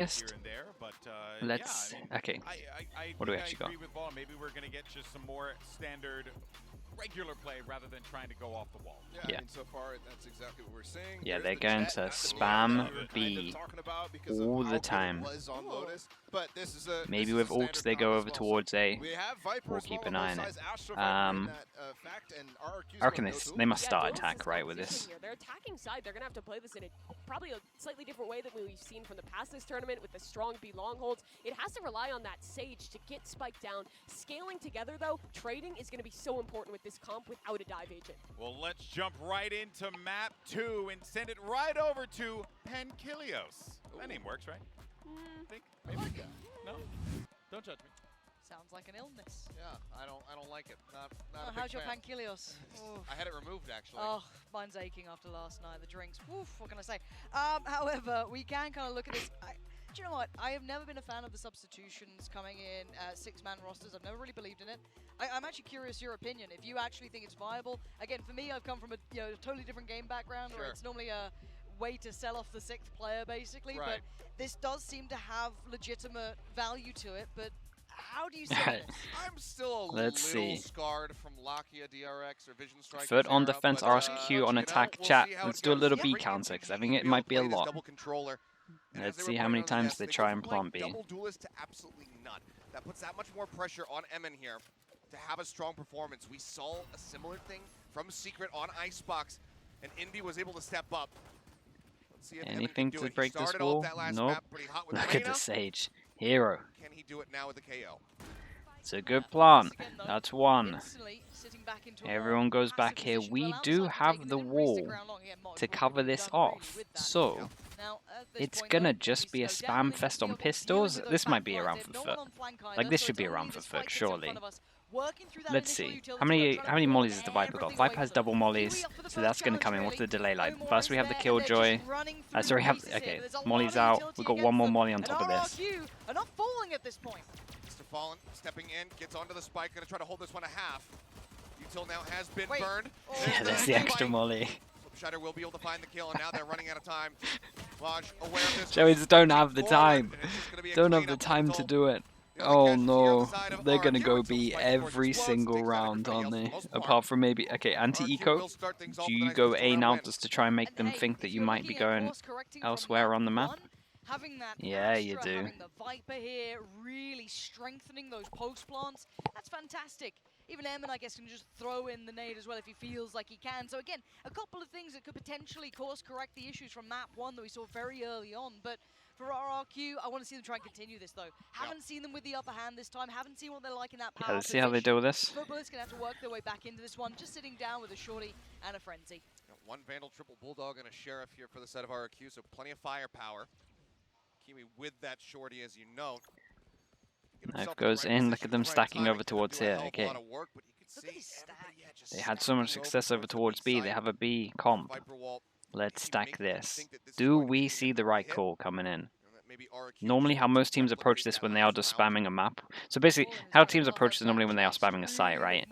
Here and there, but Let's. yeah, I mean, Okay. I What do we think I actually got? agree with Vaughn. Maybe we're going to get just some more standard, regular play rather than trying to go off the wall. Yeah. I mean, so far that's exactly what we're seeing. Yeah, There's they're the going jet, to not the spam mirror that we were kind of B talking about because all of how the good it time. was on Lotus, but this is a Maybe this with is a ults standard they comp go as over well. towards A. We have Viper We'll as keep well an on eye on both it. sides. Astra factoring that fact, and RRQ's I reckon going no they must Yeah, start Duel's attack is right with competition this. Here. Their attacking side, they're going to have to play this in probably a slightly different way than we've seen from the past this tournament with the strong B long holds. It has to rely on that Sage to get Spike down. Scaling together, though, trading is going to be so important with this comp without a dive agent. Well, let's jump right into map 2 and send it right over to Pankilios. That name works, right? I think maybe. I like that. No, don't judge me. Sounds like an illness. Yeah, I don't like it. Not Oh, a big how's your fan. pankilios? I had it removed actually. Oh, mine's aching after last night. The drinks. Woof, what can I say? However, we can kind of look at this. Do you know what? I have never been a fan of the substitutions coming in 6-man rosters. I've never really believed in it. I'm actually curious your opinion. If you actually think it's viable. Again, for me, I've come from a totally different game background where it's normally a way to sell off the 6th player, basically. Right. But this does seem to have legitimate value to it. But how do you see this? I'm still a Let's little see. scarred from Lakia DRX or Vision Strike. FUT on defense, RRQ on attack. Chat. Let's do a little B counter because I think it might be a lot. Let's see how many times they try and plant B. Double duelist to absolutely none. That puts that much more pressure on Emin here to have a strong performance. We saw a similar thing from Secret on Icebox, and Indy was able to step up. Let's see if Anything Emin can do to it. He break this started off wall? that last Nope. map pretty hot with Look at Reyna. the Sage. Hero. Can he do it now with the KO? It's a good plant. Again, though, That's one. instantly sitting back into a Everyone more goes back passive here. position, We well, do outside have taking the it, embrace wall ground long. Again, Mark to has cover really this done really off. with that. So Now, at this it's point, gonna though, just we be a slow spam down, we fest can on deal with pistols. those This might be back around lines. for They have FUT. no one on flank either, Like this so should it's be only around the for Spike FUT, that's in front surely. of us, working through that Let's initial see. utility, How many trying to mollies does pull the Viper got? everything Viper away has from them. double mollies, Kiwi up for the so first that's gonna challenge, come in. What's the really. delay like? No more First is we have the there, and they're Killjoy. just running through Sorry, have bases here. okay. There's a lot Molly's of out. utility We got against one more them, molly on and top of this. RRQ are not falling at this point. Mr. Fallen stepping in, gets onto the spike, gonna try to hold this one a half. Util now has been Wait. burned. Oh. Yeah, there's the extra molly. Shutter will be able to find the kill, and now they're running out of time. Raj, aware of this. Joey just don't have the Forward, time. and it's just gonna be a Don't have the cleanup time to until do it. the other Oh casualty on the no, side of they're gonna RRQ go until B Spike Forge every explodes, single takes out round, everybody aren't else for they? the most part. Apart from maybe, okay, RRQ anti-eco. will start things off Do with a you nice go pistol A round now win. just to try and make And them hey, think if that you you're might be looking at going course correcting from elsewhere on the map? one, having that Yeah, you Astra, do. having the Viper here, really strengthening those post plants, that's fantastic. Even Emin, I guess, can just throw in the nade as well if he feels like he can. So again, a couple of things that could potentially course correct the issues from map 1 that we saw very early on. But for RRQ, I want to see them try and continue this though. Haven't seen them with the upper hand this time. Haven't seen what they're like in that power Yeah, let's see how they do with this. Footballers gonna have to work their way back into this one, just sitting down with a shorty and a frenzy. One Vandal, triple Bulldog, and a Sheriff here for the set of RRQ, so plenty of firepower. Kiwi with that shorty, as you know. Knife goes in. Look at them stacking over towards here. Okay. Look at his stack. They had so much success over towards B. They have a B comp. Let's stack this. Do we see the right call coming in? Normally how most teams approach this when they are just spamming a map. So basically, how teams approach this normally when they are spamming a site, right?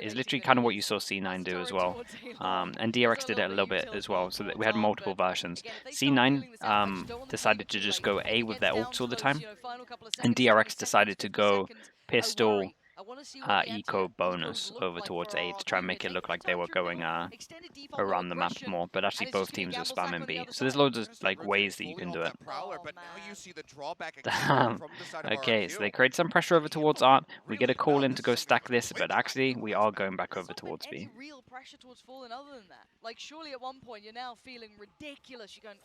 Is literally kind of what you saw C9 do as well. And DRX did it a little bit as well, so that we had multiple versions. C9 decided to just go A with their ults all the time, and DRX decided to go pistol eco bonus over towards A to try and make it look like they were going around the map more, but actually both teams are spamming B. So there's loads of like ways that you can do it. Okay, so they create some pressure over towards Art. We get a call in to go stack this, but actually we are going back over towards B. Real pressure towards Fallen other than that. Like surely at one point you're now feeling ridiculous. You're going,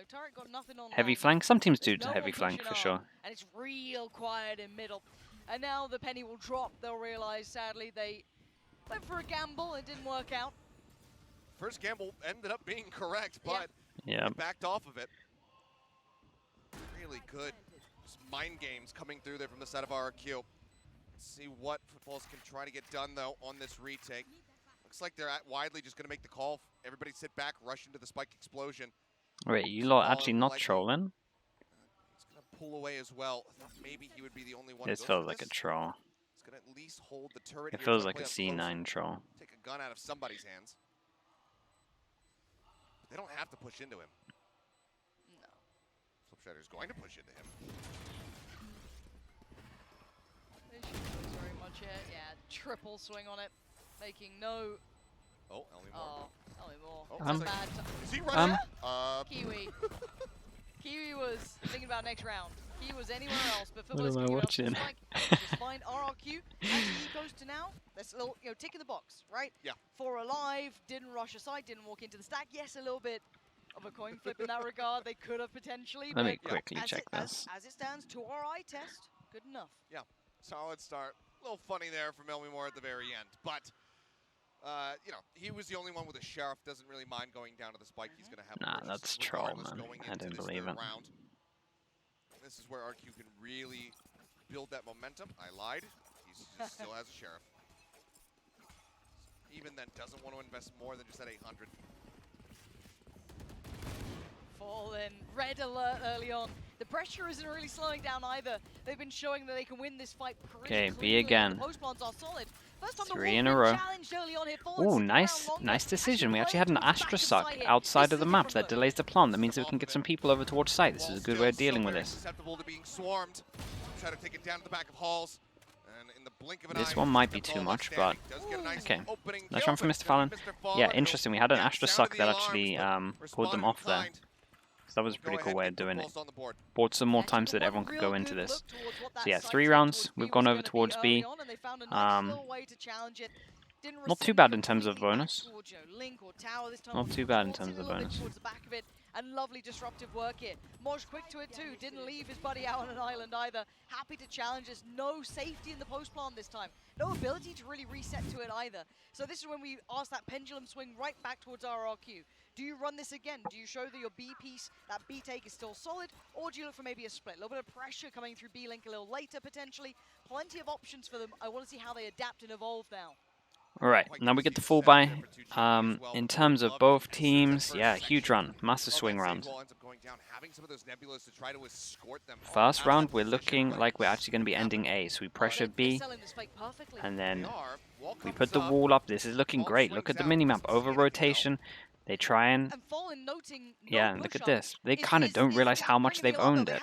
Turret got nothing on. Heavy flank? Some teams do heavy flank for sure. And it's real quiet in middle. And now the penny will drop. They'll realize, sadly, they went for a gamble. It didn't work out. First gamble ended up being correct, but yeah, backed off of it. Really good just mind games coming through there from the side of RRQ. Let's see what Footballs can try to get done, though, on this retake. Looks like they're widely just going to make the call. Everybody sit back, rush into the spike explosion. Wait, you lot actually not trolling? Pull away as well. I thought maybe he would be the only one. This feels like a troll. He's gonna at least hold the turret. It feels like a C9 troll. Take a gun out of somebody's hands. But they don't have to push into him. No. So Flipshredder's going to push into him. This is very much it. Yeah, triple swing on it, making no. Oh, Ellie Moore. Oh, Ellie Moore. Oh, That's like, bad. is he running? Kiwi. Kiwi was thinking about next round. He was anywhere else, but What am I watching? Just find RRQ. As he goes to now, that's a little, tick in the box, right? Yeah. 4 alive, didn't rush aside, didn't walk into the stack. Yes, a little bit of a coin flip in that regard. They could have potentially. Let me but quickly as check this. As it stands, to our eye test, good enough. Yeah, solid start. A little funny there from Ellie Moore at the very end, but he was the only one with a sheriff. Doesn't really mind going down to the spike. He's going to have. Nah, that's troll, man. I didn't believe it. Round. This is where RQ can really build that momentum. I lied. He still has a sheriff. Even then, doesn't want to invest more than just that 800. Fallen, red alert early on. The pressure isn't really slowing down either. They've been showing that they can win this fight pretty Okay, cleanly. B again. The post plants are solid. First time 3 in a row. Ooh, nice decision. We actually had an Astra suck outside of the map that delays the plant. That means we can get some people over towards site. This is a good way of dealing with this. Susceptible to being swarmed. Try to take it down to the back of halls. And in the blink of an This eye, one might be too much, but okay. Nice one from Mr. Fallon. Yeah, interesting. We had an Astra suck that actually pulled them off there. So that was a pretty cool way of doing it. Bought some more time so that everyone could go into this. So yeah, 3 rounds. We've gone over towards B. Not too bad in terms of bonus. Not too bad in terms of bonus. And lovely disruptive work here. Moj quick to it too. Didn't leave his buddy out on an island either. Happy to challenge us. No safety in the post plant this time. No ability to really reset to it either. So this is when we ask that pendulum swing right back towards RRQ. Do you run this again? Do you show that your B piece, that B take is still solid? Or do you look for maybe a split? A little bit of pressure coming through B link a little later potentially. Plenty of options for them. I want to see how they adapt and evolve now. Alright, now we get the full buy. In terms of both teams, yeah, huge run. Massive swing round. First round, we're looking like we're actually going to be ending A. So we pressure B, and then we put the wall up. This is looking great. Look at the minimap. Over rotation. They try and... Yeah, look at this. They kind of don't realize how much they've owned it.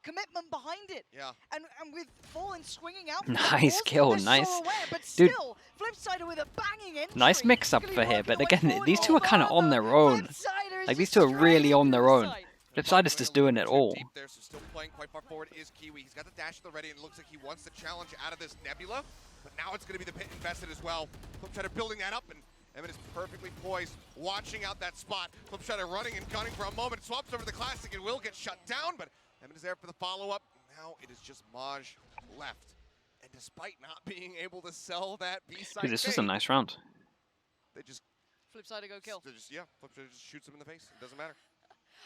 Commitment behind it. Yeah. And with Fallen swinging out. Nice kill, nice. Dude, with a banging entry. Nice mix up for here, but again, these two are kind of on their own. Like, these two are really on their own. Flipside is just doing it all. There, so still playing quite far forward is Kiwi. He's got the dash at the ready and it looks like he wants the challenge out of this Nebula. But now it's going to be the pit invested as well. Flipside building that up, and Evan is perfectly poised, watching out that spot. Flipside running and gunning for a moment. Swaps over the Classic and will get shut down, but Evan is there for the follow-up. Now it is just Maj left. And despite not being able to sell that B-side, Dude, this was a nice round. They just... Flipside go kill. Flipside just shoots him in the face. It doesn't matter.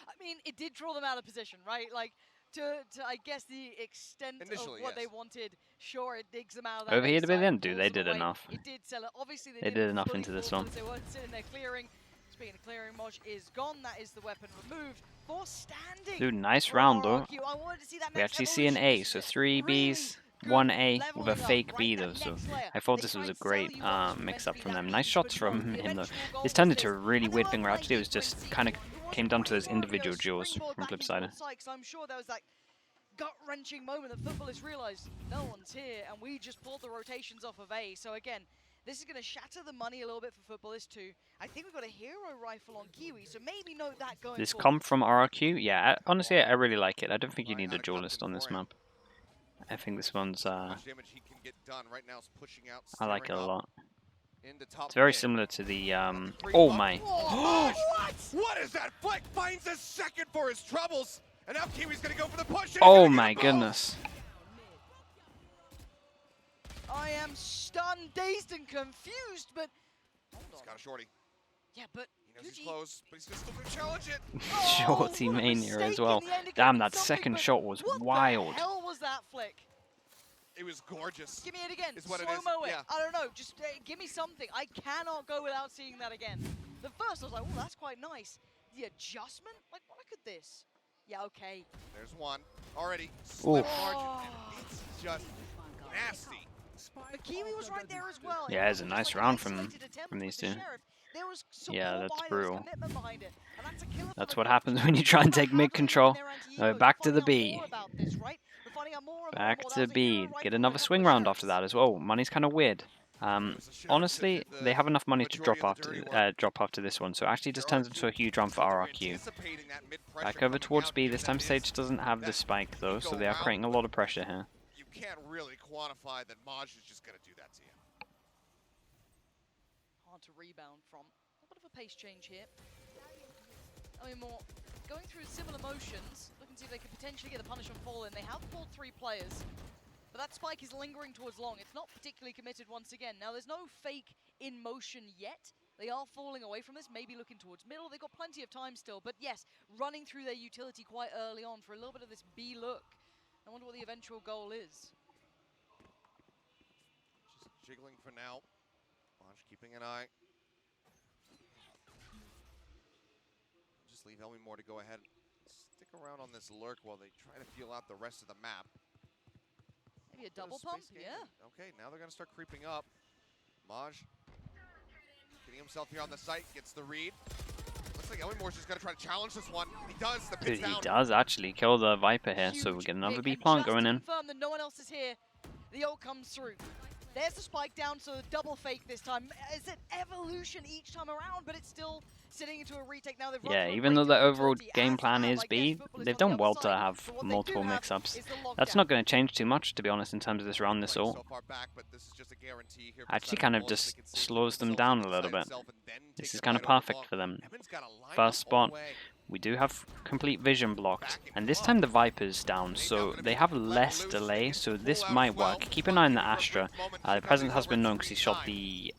I mean, it did draw them out of position, right? Like, to I guess the extent initially, of what they wanted, sure, it digs them out of that. Over here to be then, dude, they did enough. It did sell it. Obviously, they did enough into this one. They weren't sitting there clearing. Speaking of clearing, Moj is gone. That is the weapon removed for standing. Dude, nice round though. We actually see an A, so 3 Bs, 1 A with a fake B though. So I thought this was a great mix-up from them. Nice shots from him though. This turned into a really weird thing where actually it was just kind of came down to those individual duels from Flipside. I'm sure there was that gut-wrenching moment that footballers realized no one's here, and we just pulled the rotations off of A. So again, this is going to shatter the money a little bit for footballers too. I think we've got a hero rifle on Kiwi, so maybe note that going This forward. come from RRQ? Yeah, honestly, I really like it. I don't think you need a duelist on this map. I think this one's, I like it a lot. It's very similar to the, oh my. What is that? Flick finds a second for his troubles. And now Kiwi's going to go for the push. Oh my goodness. I am stunned, dazed, and confused, but... He's got a shorty. Yeah, but... He knows he's close, but he's still going to challenge it. Shorty mania as well. Damn, that second shot was wild. What the hell was that, Flick? It was gorgeous. Give me it again. Is what Slow-mo it is. it. I don't know. Just give me something. I cannot go without seeing that again. The first, I was like, oh, that's quite nice. The adjustment? Like, look at this. Yeah, okay. There's one. Already. Slim margin. And it's just nasty. But Kiwi was right there as well. Yeah, it's a nice round from these two. there was support Yeah, that's behind it, there was brutal. commitment behind it, and that's a killer for That's the what coach. happens when you try and What's take mid happening control. in their anti-egos? Back We're to the finding out B. more about this, right? We're finding out more and Back more. to That was a hero B. right Get for a another couple swing of round shows. after that as well. Money's kind of weird. Honestly, they have enough money to drop after this one, so it actually just turns into a huge round for RRQ. Back over towards B. This time Sage doesn't have the spike though, so they are creating a lot of pressure here. You can't really quantify that Maj is just going to do that to you. Hard to rebound from. A bit of a pace change here. I mean, more going through similar motions, looking to see if they could potentially get the punishment fall in. They have pulled 3 players, but that spike is lingering towards long. It's not particularly committed once again. Now, there's no fake in motion yet. They are falling away from this, maybe looking towards middle. They've got plenty of time still, but yes, running through their utility quite early on for a little bit of this B look. I wonder what the eventual goal is. Just jiggling for now. Maj keeping an eye. Just leave Elmore to go ahead and stick around on this lurk while they try to feel out the rest of the map. Maybe a double pump? Yeah. Okay, now they're going to start creeping up. Maj getting himself here on the site, gets the read. Looks like Elmore's just going to try to challenge this one. He does. The pit's Dude, he down. does actually kill the Viper here, so we get another B plant going in. Confirm that no one else is here. The ult comes through. There's the spike down, so the double fake this time. It's an evolution each time around, but it's still sitting into a retake now. Yeah, even though the overall game plan is B, they've done well to have multiple mix-ups. That's not going to change too much, to be honest, in terms of this round, this ult. Actually kind of just slows them down a little bit. This is kind of perfect for them. First spot, we do have complete vision blocked, and this time the Viper's down, so they have less delay, so this might work. Keep an eye on the Astra. The President has been known because he shot the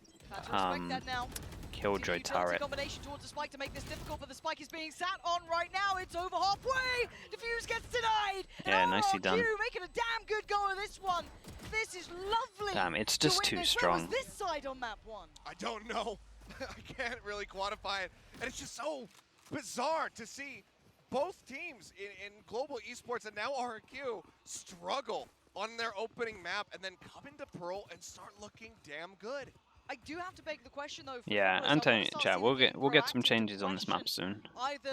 Killjoy turret. Combination towards the spike to make this difficult, but the spike is being sat on right now. It's over halfway. Diffuse gets denied. Yeah, nicely done. Making a damn good go of this one. This is lovely. Damn, it's just too strong. Where was this side on map 1? I don't know. I can't really quantify it, and it's just so bizarre to see both teams in global esports and now RRQ struggle on their opening map and then come into Pearl and start looking damn good. I do have to beg the question though. Yeah, Antonio, chat, we'll get some changes on this map soon,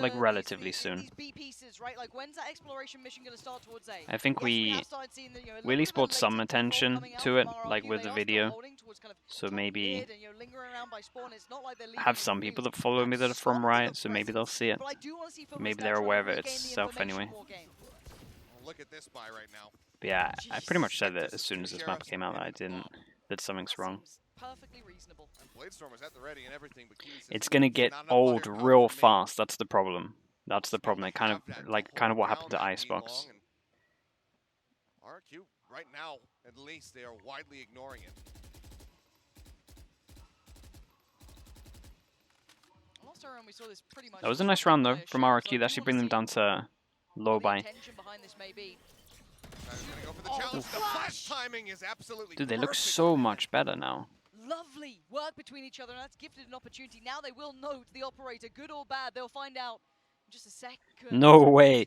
like relatively soon. These B pieces, right? Like when's that exploration mission going to start towards A? I think we really sport some attention to it, like with the video. So maybe have some people that follow me that are from Riot, so maybe they'll see it. Maybe they're aware of it itself anyway. Look at this buy right now. But yeah, I pretty much said that as soon as this map came out that something's wrong. Perfectly reasonable. Bladestormer's at the ready and everything, but It's gonna get old real fast. That's the problem. That's the problem. It kind of what happened to Icebox. RRQ right now, at least, they are widely ignoring it. Last round we saw this pretty much. That was a nice round though from RRQ. That should bring them down to low by. Dude, they look so much better now. Lovely work between each other, and that's gifted an opportunity. Now they will note the operator, good or bad. They'll find out in just a second. No way.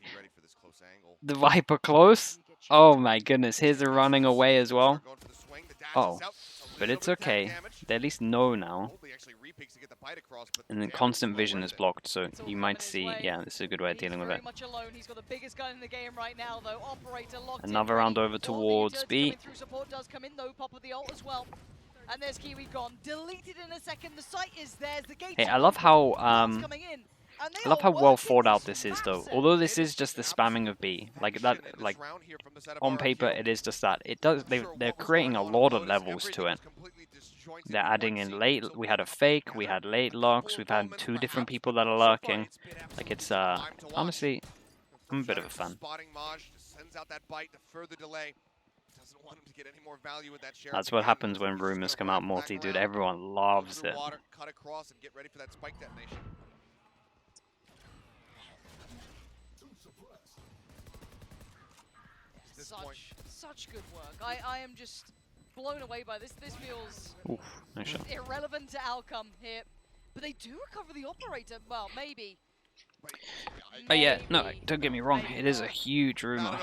The Viper close? Oh my goodness, here's the running away as well. Oh, but it's okay. They at least know now. And then constant vision is blocked, so you might see, yeah, this is a good way of dealing with it. Another round over towards B. And there's Kiwi gone. Deleted in a second. The site is theirs. The gate. Hey, I love how well thought out this is though. Although this is just the spamming of B, like that, like on paper it is just that. It does. They're creating a lot of levels to it. They're adding in late. We had a fake. We had late locks. We've had 2 different people that are lurking. Like it's honestly, I'm a bit of a fan. That's what happens when rumors come out multi, dude. Everyone loves it. Such good work. I am just blown away by this. This feels nice shot. Irrelevant to outcome here. But they do recover the operator. Well, maybe. Oh yeah, no, don't get me wrong. It is a huge rumor.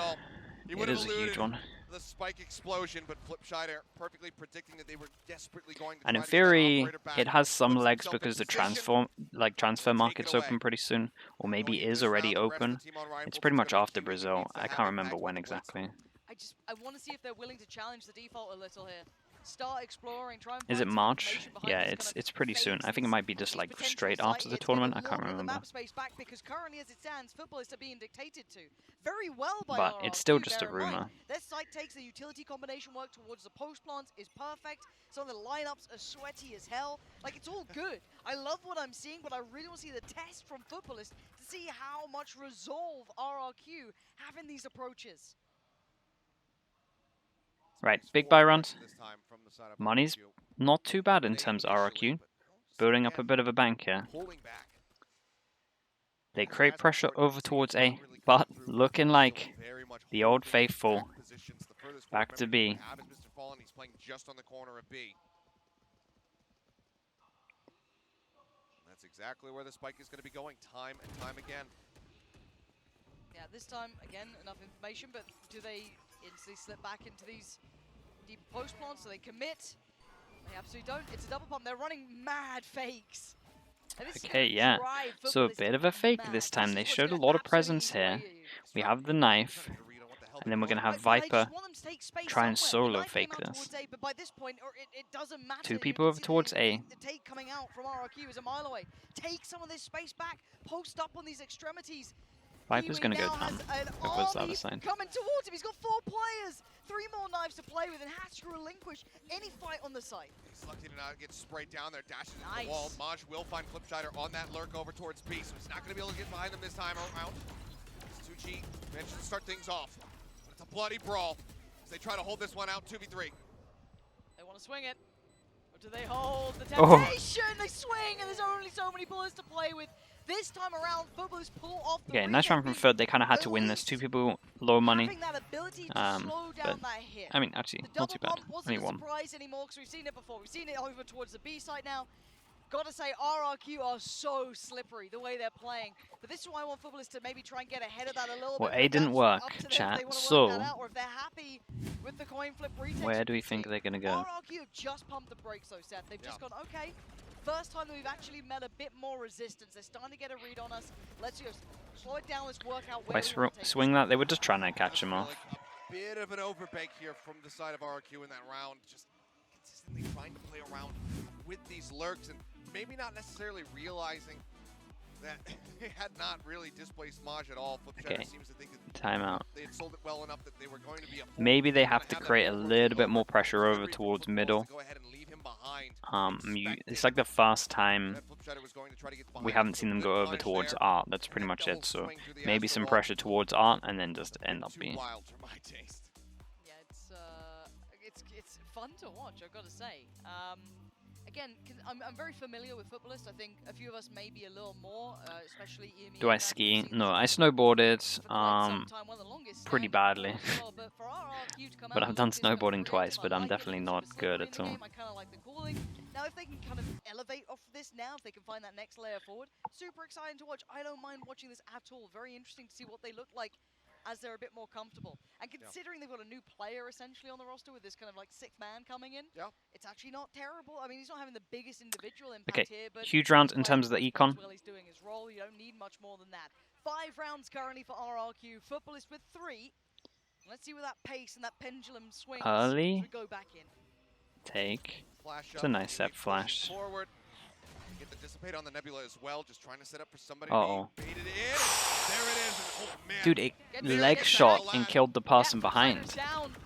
It is a huge one. the spike explosion, but Flipshider perfectly predicting that they were desperately going to And in try to get that theory, operator back. it has some Puts legs himself in because the position. transfer Take it market's away. open pretty soon, or maybe Going into is this already round, the rest of open. the team on Ryan It's Fulton's pretty gonna much make after QB Brazil. needs to I have can't remember impact when with the blitz. exactly. I want to see if they're willing to challenge the default a little here. Start exploring, try and Is it find some March? information behind Yeah, this kind of it's pretty soon. phase I think it that's might be just his like potential straight site. after the It's giving tournament. a I can't little bit of the remember. map space back because currently, as it stands, footballists are being dictated to very well by But RRQ. it's still just a Bear in mind, rumor. their site takes the utility combination work towards the post plants is perfect. Some of the lineups are sweaty as hell. Like, it's all good. I love what I'm seeing, but I really want to see the test from footballists to see how much resolve RRQ have in these approaches. Right, big buy round. This time from the side of Money's RRQ. not too bad in They terms of initially, RRQ. but Building up a again, bit of a bank here. pulling back. They As create has pressure before, over teams towards not A, really but come through. looking Still like very much the old holding faithful back positions. The furthest back forward to member you B. have is Mr. Fallen. He's playing just on the corner of B. And that's exactly where the spike is going to be going time and time again. Yeah, this time, again, enough information, but do they instantly slip back into these deep post plants? Do they commit? They absolutely don't. It's a double pump. They're running mad fakes. And this is Okay, gonna yeah. drive So a footballists bit of a fake mad. this time. is They what's showed a gonna lot of absolutely presence eat away here. at you. We have the knife, Trying to read on what the hell and then we're they're gonna doing. have But I Viper just want them to take space try and somewhere. The solo knife came fake out this. towards A, but by this point, it doesn't matter. Two You people can over see towards A. The take coming out from RRQ is a mile away. Take some of this space back. Post up on these extremities. Viper's Kiwi gonna go now down. has an It was the army other side. coming towards him. He's got 4 players, 3 more knives to play with, and has to relinquish any fight on the site. He's lucky to not get sprayed down there, dashes into Nice. the wall. Maj will find Flipshider on that lurk over towards B, so he's not going to be able to get behind them this time around. 2G manages to start things off, but it's a bloody brawl as they try to hold this one out 2v3. They want to swing it, or do they hold the Oh. temptation? They swing, and there's only so many bullets to play with. This time around, footballers pull off the Okay, nice run from FUT. They kind of had to win this. 2 people, low money. Having that ability to slow down but, that hit. I mean, actually, The not too double bad. pump Only wasn't a one. surprise anymore because we've seen it before. We've seen it over towards the B side now. Gotta say, RRQ are so slippery the way they're playing. But this is why I want footballers to maybe try and get ahead of that a little Well, bit. A but didn't that's work, up to them if chat, they wanna work so that out, or if they're happy with the coin flip retake. Where do we think they're gonna go? RRQ have just pumped the brakes though, Seth. They've just gone, okay, first time that we've actually met a bit more resistance. They're starting to get a read on us. Let's just slow it down. Let's work out where Why we want to take swing that? They were just trying to catch him Feel off. like a bit of an overbake here from the side of RRQ in that round. Just consistently trying to play around with these lurks and maybe not necessarily realizing that they had not really displaced Maj at all. Flipshider Okay. seems to think that Timeout. they had sold it well enough that they were going to be a force. Maybe they They're have gonna to that create a force little bit over. more pressure over Slippery towards football middle. to go ahead and leave him behind. It's like the first time That Flipshider was going to try to get we behind, haven't so seen them good go over punish towards there. Art. That's pretty And much double it. So swing through the maybe astral some wall. pressure towards Art and then just A end bit up too being. wild for my taste. Yeah, it's fun to watch, I've got to say. Again, I'm very familiar with footballists. I think a few of us maybe a little more, especially Ian. Do I ski? No, I snowboarded pretty badly. But I've done snowboarding twice, but I'm definitely not good at all. I kind of like the cooling. Now, if they can kind of elevate off this now, if they can find that next layer forward, super exciting to watch. I don't mind watching this at all. Very interesting to see what they look like as they're a bit more comfortable. And considering they've got a new player essentially on the roster with this kind of like 6th man coming in, it's actually not terrible. I mean, he's not having the biggest individual impact here, but huge round in terms of the econ. well, he's doing his role. You don't need much more than that. 5 rounds currently for RRQ. Footballist with 3. Let's see where that pace and that pendulum swings Early. as we go back in. Take. Flash It's a up, nice set pushing flash. Forward. Get the dissipate on the nebula as well, just trying to set up for somebody Uh-oh. to be baited in. There it is. And, oh, man. Dude, it Get there, leg get shot back. and killed the person Yep, behind. Fighter's down,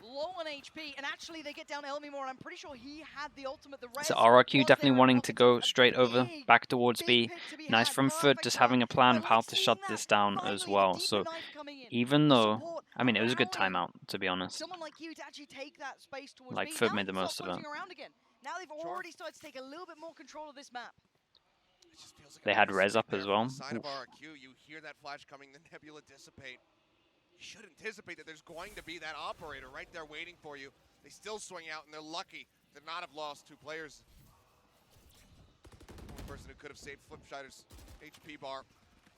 low on HP, and actually they get down Elmimore, and I'm pretty sure he had the ultimate. The rest So RRQ was definitely there wanting in to pockets. go A straight over, big, back towards big B. pick to be Nice had. from FUT, Perfect just start. having a plan of Well, how let's to see shut that. this down Finally, as a well. deeper So knife coming in. even though, Support I mean, it was a good allowing timeout, to be honest. someone like you to actually take that space towards Like, B. FUT Now made the they can most start of it. punching around again. Now they've already started to take a little bit more control of this map. It just feels like They a had bit res sweet up there as from well. the side of Oof. RRQ, you hear that flash coming, the nebula dissipate. You should anticipate that there's going to be that operator right there waiting for you. They still swing out, and they're lucky to not have lost 2 players. The only person who could have saved Flipshider's HP bar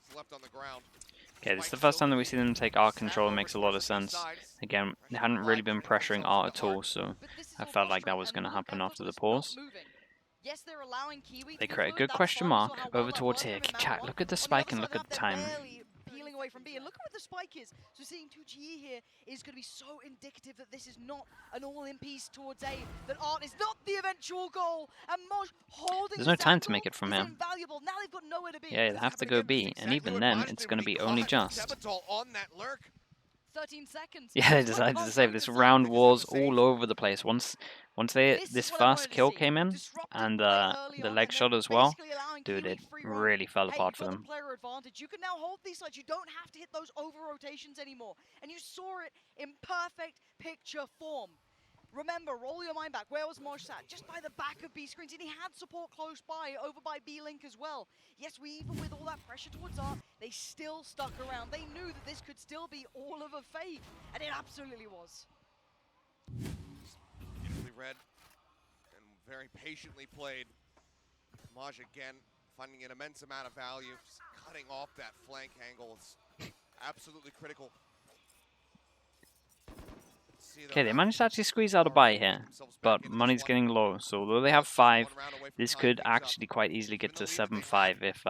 is left on the ground. Okay, this is the first time that we see them take art control. It makes a lot of sense. Again, they hadn't really been pressuring art at all, so I felt like that was going to happen after the pause. They create a good question mark over towards here. Chat, look at the spike and look at the time. Peeling away from B, and look at where the spike is. So seeing 2GE here is going to be so indicative that this is not an all-in piece towards A, that art is not the eventual goal, and Moj holding There's no time to make it from here. now they've got nowhere to be. Yeah, they have to go B, and even then, it's going to be only just. On that lurk. 13 seconds. Yeah, they decided to save. This round was all over the place. Once this first kill came in, and the leg shot as well, dude, it really fell apart for them. Player advantage. You can now hold these sides. You don't have to hit those over rotations anymore. And you saw it in perfect picture form. Remember, roll your mind back. Where was Moj sat? Just by the back of B screens, and he had support close by, over by B-Link as well. Yes, even with all that pressure towards art, they still stuck around. They knew that this could still be all of a fade, and it absolutely was. Beautifully read and very patiently played. Moj again finding an immense amount of value, just cutting off that flank angle. It's absolutely critical. Okay, they managed to actually squeeze out a buy here, but money's getting low, so although they have 5, this could actually quite easily get to 7-5 if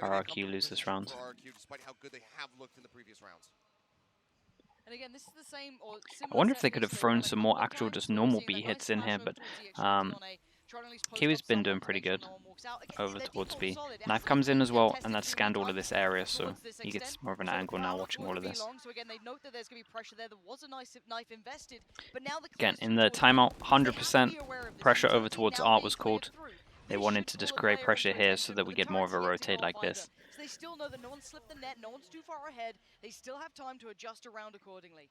RRQ lose this round. And again, this is the same or I wonder if they could have thrown some more actual just normal B hits in here, but Kiwi's been doing pretty good over towards B. Knife comes in as well, and that's scanned all of this area, so he gets more of an angle now watching all of this. Again, in the timeout, 100% pressure over towards art was called. They wanted to just create pressure here so that we get more of a rotate like this. They still know that no one slipped the net, no one's too far ahead. They still have time to adjust around accordingly.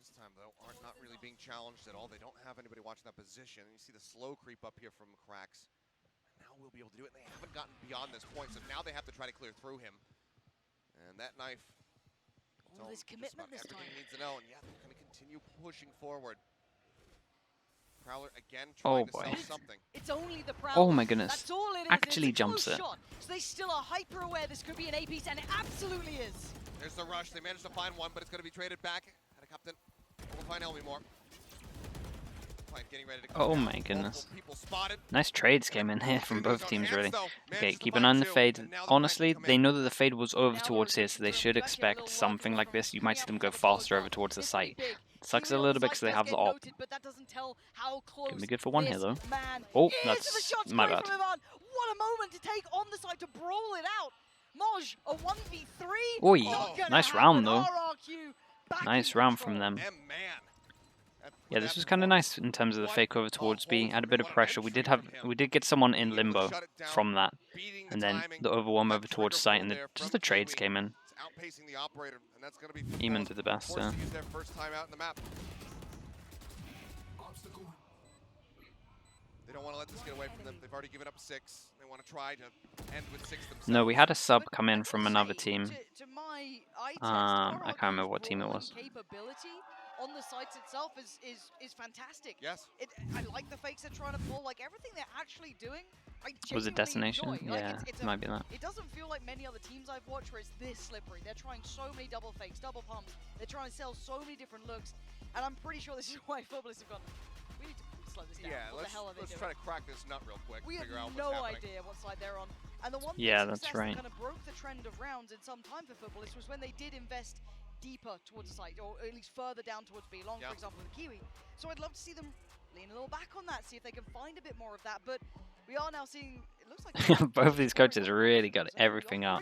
This time, though, Art not really being challenged at all. They don't have anybody watching that position. You see the slow creep up here from Cracks. Now we'll be able to do it. They haven't gotten beyond this point, so now they have to try to clear through him. And that knife. Oh, this commitment this time. Everything he needs to know, and yeah, they're going to continue pushing forward. Prowler again Oh trying to boy. sell something. It's only the Prowler. Oh my goodness. That's all it is. Actually jumps it. Shot. So they still are hyper aware this could be an A piece, and it absolutely is. There's the rush. They managed to find one, but it's going to be traded back. Had a captain. We'll find Elmi more. Getting ready to Oh my goodness. Nice trades came in here from both teams, really. Okay, keep an eye on the fade. Honestly, they know that the fade was over towards here, so they should expect something like this. You might see them go faster over towards the site. Sucks a little bit because they have the op. Gonna be good for one here, though. Oh, that's my bad. What a moment to take on the side to brawl it out. Moj, a 1v3. Oi, nice round, though. Nice round from them. Yeah, this was kind of nice in terms of the fake over towards B. Had a bit of pressure. We did get someone in limbo from that, and then the overwhelm over towards site, and just the trades came in. Eamon did the best. They don't want to let this get away from them. They've already given up 6. They want to try to end with 6 themselves. No, we had a sub come in from another team. I can't remember what team it was. On the sites itself is fantastic. Yes. I like the fakes they're trying to pull. Like everything they're actually doing, I Was it Destination? enjoy. Yeah, it might be that. It doesn't feel like many other teams I've watched where it's this slippery. They're trying so many double fakes, double pumps. They're trying to sell so many different looks, and I'm pretty sure this is why Fubblists have gone. We need to slow this down. Yeah, what the hell are they let's doing? try to crack this nut real quick. We have figure out no what's idea what side they're on. And the one Yeah, big that's success right. that kind of broke the trend of rounds in some time for Fubblists was when they did invest deeper towards the site, or at least further down towards B long, for example, with Kiwi. So I'd love to see them lean a little back on that, see if they can find a bit more of that. But we are now seeing, it looks like both of these coaches really got everything out.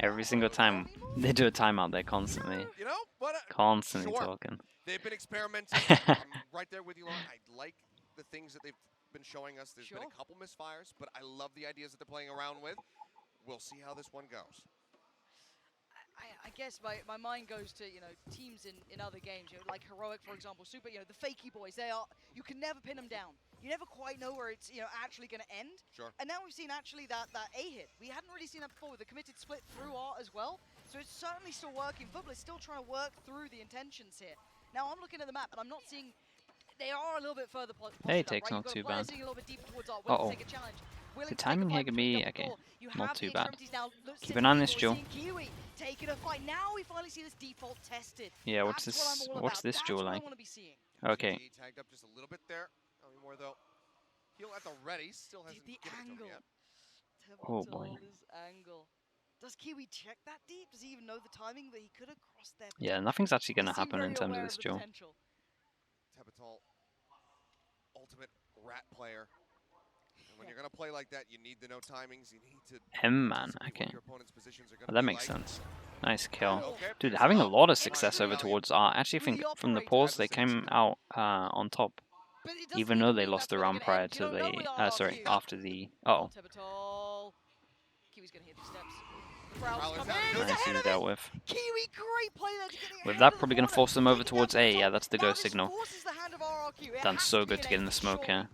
Every single time they do a timeout, they're constantly, You know, but, constantly sure. talking. They've been experimenting. I'm right there with you, Lauren. I like the things that they've been showing us. There's been a couple misfires, but I love the ideas that they're playing around with. We'll see how this one goes. I guess my mind goes to, you know, teams in other games, you know, like Heroic, for example, Super, you know, the fakey boys, you can never pin them down. You never quite know where it's, you know, actually going to end. Sure. And now we've seen actually that A hit. We hadn't really seen that before with the committed split through art as well. So it's certainly still working. Fubblists still trying to work through the intentions here. Now I'm looking at the map and I'm not seeing, they are a little bit further. Hey, takes not too bad. A little bit deeper towards art, Uh-oh. take a challenge. willing The to take timing a here fight can between be, double okay, core. You not have too the bad. extremities now. Look, Keep an eye on this, we're Jewel. seeing Kiwi taking a fight. Now we finally see this default tested. Yeah, what's That's what this? I'm all What's about. this That's Jewel what I like? want to be seeing. Okay. GG tagged up just a little bit there. More though. Heal at the ready. Still hasn't The given it to him angle. yet. Oh, boy. This angle. Does Kiwi check that deep? Does he even know the timing that he could have crossed there? Yeah, nothing's actually going to He seemed happen in very terms of aware this the duel. potential. Tepital, ultimate rat player. And when you're gonna play like that, you need to know timings. You need to Man, anticipate okay. what your opponent's positions are gonna Well, that be makes like. sense. Nice kill. Okay, Dude, here's having a up. lot of Nice success over value. towards R. I actually think from the pause they came out on top. But it doesn't Even though they mean lost the that's where round they're prior gonna end. You to don't know the, with sorry, RRQ. after the, uh-oh. Tepital. Kiwi's gonna hit these steps. Prowl's Prowler's coming out. in. Nice, He's ahead Nicely of dealt it. with. Kiwi, great play there to get With ahead that, of the probably going to corner. force them over Take it down towards to the A. Yeah, top. that's the Now go this signal. forces the hand of RRQ. It Done has so to good be to an get in the ace, smoke surely. here.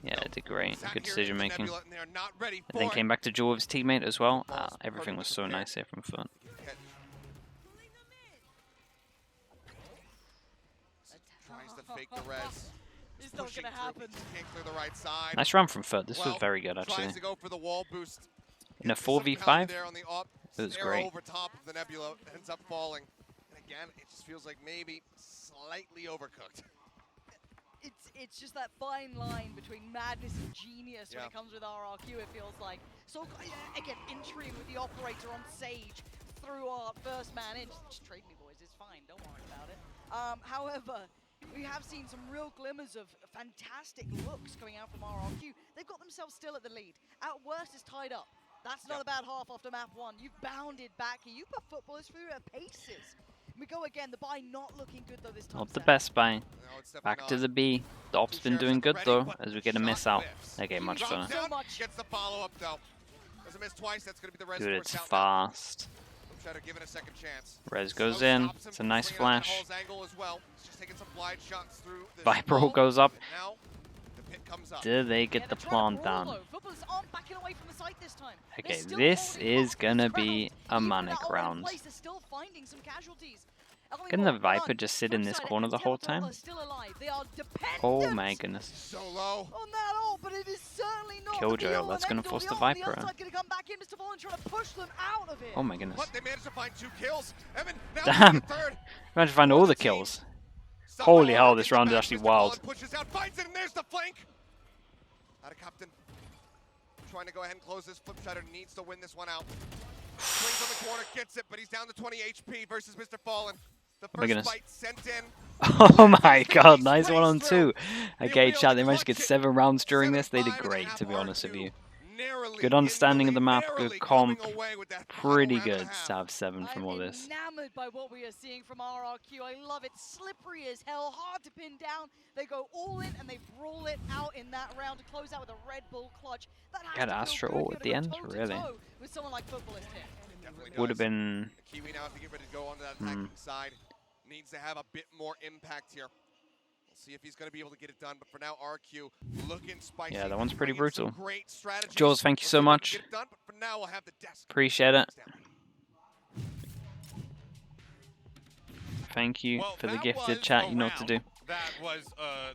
Yeah, it did great. Good decision making. And they're not ready And then for came it. back to duel with his teammate as well. Everything was so nice here from FUT. Tries to fake the res. It's not Pushing gonna through, happen. can't clear the right side. Nice round from FUT. This was Well, very good, actually. Tries to go for the wall boost. In a Gets some 4v5, counter there on the up. it was Arrow great. over top of the Nebula, ends up falling. And again, it just feels like maybe slightly overcooked. It's just that fine line between madness and genius when it comes with RRQ, it feels like. So, again, entering with the operator on Sage through our first man in. Just trade me, boys, it's fine, don't worry about it. However, we have seen some real glimmers of fantastic looks coming out from RRQ. They've got themselves still at the lead. At worst, it's tied up. That's not a bad half after map 1. You've bounded back here. You put footballers through their paces. We go again, the buy not looking good though this time. Not the best buy. No, it's definitely Back to not. the B. The op's been doing good though, as we get a miss out. Okay, much Drops further. down, So much. Gets the follow-up though. Doesn't miss twice, that's going to be the res Dude, force it's out now. fast. Flipshatter given a second chance. Res goes Slow in. stops him It's a from nice bringing out that flash. Hall's angle as well. He's just taking some blind shots through the Viper wall, goes up. and now the pit comes up. Do they get the plant down? Footballers aren't backing away from the site this time. They're Okay, still this holding is off gonna this be a Even manic without all in round. place, they're still finding some casualties. Can the Viper just sit in this corner the whole time? Oh my goodness. So low. On that ult, but it is certainly not Killjoy, the be-all that's and gonna end-all. force the ult on Viper. other side gonna come back in, Mr. Fallen trying to push them out of it. Oh my goodness. But they managed to find 2 kills. Evan, now Damn. the third. Imagine finding all the kills. Somehow Holy hell, gets this the round is back, actually Mr. wild. Fallen pushes out, finds it, and there's the flank. Out of Captain. Trying to go ahead and close this. Flipshatter needs to win this one out. Swings on the corner, gets it, but he's down to 20 HP versus Mr. Fallen. The Oh my first goodness. fight sent in. Oh my god, nice 1-on-2. Okay, chat, they managed to get 7 rounds during this. They did 7-5 great, and a to be half honest with you. Narrowly Good understanding of the in map, narrowly good comp. coming away with that Pretty final round and good a half. to have 7 from all I'm this. enamored by what we are seeing from RRQ. I love it. Slippery as hell, hard to pin down. They go all in and they brawl it out in that round to close out with a Red Bull clutch. That has Got to feel Astro good. ult You're at the gonna end? go toe-to-toe Really? with someone like Footballist here. Definitely Would have does. been... Kiwi now have to get ready to go onto that attacking side. Needs to have a bit more impact here. We'll see if he's going to be able to get it done. But for now, RQ looking spicy. Yeah, that one's pretty bringing some brutal. Great strategies. Jules, thank you We'll so see if they can much. get it done, but for now, we'll have the desk. Appreciate it. Down. Thank you Well, for the that gifted was chat. a You know what to do. round That was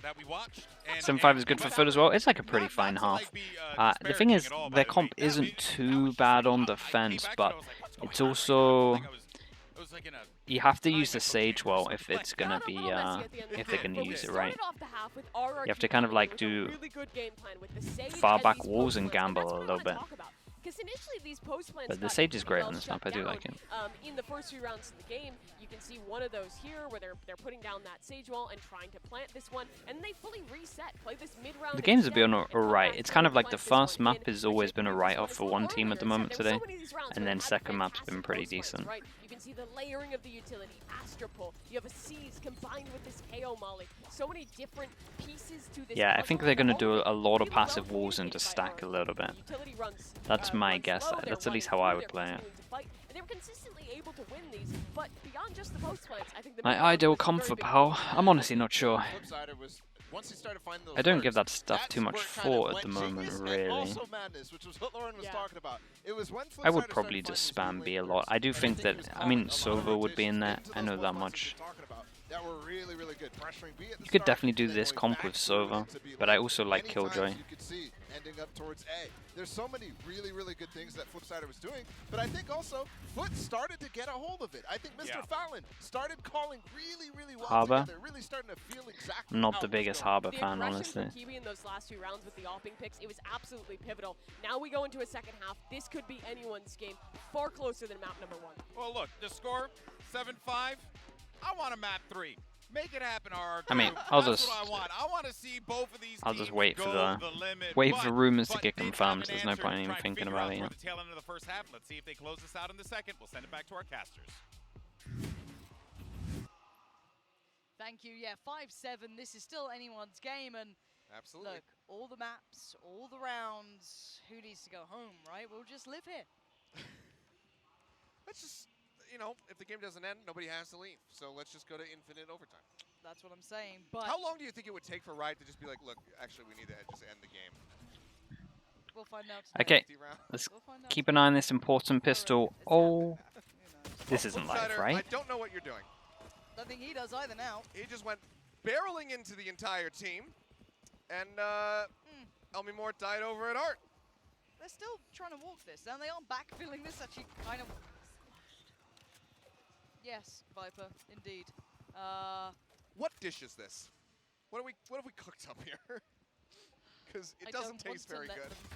that we watched. And 7-5 is good for FUT as well. It's like a pretty not fine to, half. like, be, The thing is, disparaging at all, by their the way. comp No, I mean, isn't I was too just bad like, on I came defense, back but and I was like, what's going it's on? also... Like I was like in a You have to time use the difference Sage or well something. if it's gonna be, if they're gonna use it right. You have to kind of like do far back walls and gamble a little bit. Because initially these post plans But the got Sage is great well on this shut map. I do down. like it. In the first 3 rounds of the game, you can see one of those here where they're putting down that Sage wall and trying to plant this one, and they fully reset, play this mid-round. The games have instead, been and come alright. back It's and kind of like the plant this one first map in, has which always I been a think is write-off what for it's one called team at the earlier. moment There were today. so many of these rounds And where then it had second map's been fantastic pretty post plans, decent. right? You can see the layering of the utility, Astropole, you have a Seize combined with this KO Molly. So many different pieces to this Yeah, I puzzle think they're gonna that do all a lot of really well passive walls and communicated just by stack a RRQ. little bit. The utility runs, That's my runs guess. low, they're That's at least running how I through, would they're play it. continuing to fight, and they were consistently able to win these, but beyond just the post plants, I think the My mid-round ideal was a comp very for big PAL? part. I'm honestly not sure. Once he started finding those I don't words, give that stuff that's too much where it kind thought of at the went moment, genius and really. also madness, which was what Lauren was Yeah. talking about. It was when I would Flipside probably started just finding spam these B a weak lot. I do links, think he that, was I mean, calling a lot of Sova would be in there. rotations I into know those that points much. you're talking about that were really, really good. Pressuring B at the You could start, definitely do then this going comp back with through Sova, into B but I lane. also like Many Killjoy. times you could see ending up towards A. There's so many really, really good things that Flipsider was doing, but I think also FUT started to get a hold of it. I think Mr. Fallon started calling really, really well Harbor? together, really starting to feel exactly I'm not how the it was biggest going. Harbor The fan, aggression honestly. from Kiwi in those last 2 rounds with the opping picks, it was absolutely pivotal. Now we go into a second half. This could be anyone's game, far closer than map number 1. Well, look, the score 7-5. I want a map 3. Make it happen, RRQ. I mean, I'll That's just- what I want. I want to see both of these I'll just teams wait for go the limit. wait for rumors to but get didn't confirmed. have So an there's no answer point to in even try and thinking figure about out it for yet. the tail end of the first half. Let's see if they close this out in the second. We'll send it back to our casters. Thank you. Yeah, 5-7. This is still anyone's game, and Absolutely. look, all the maps, all the rounds. Who needs to go home, right? We'll just live here. Let's just, you know, if the game doesn't end, nobody has to leave. So let's just go to infinite overtime. That's what I'm saying. But How long do you think it would take for Riot to just be like, look, actually, we need to just end the game? we'll find out. Okay, 50 rounds? let's We'll find out keep today. an eye on this important pistol. Oh, Who knows? this isn't live, Flipsider, I right? don't know what you're doing. Don't think he does either now. He just went barreling into the entire team, and Elmi Mort died over at Art. They're still trying to walk this, and they are backfilling this actually kind of. Yes, Viper, indeed. What dish is this? What have we cooked up here? Because it I doesn't don't taste want very to let good. them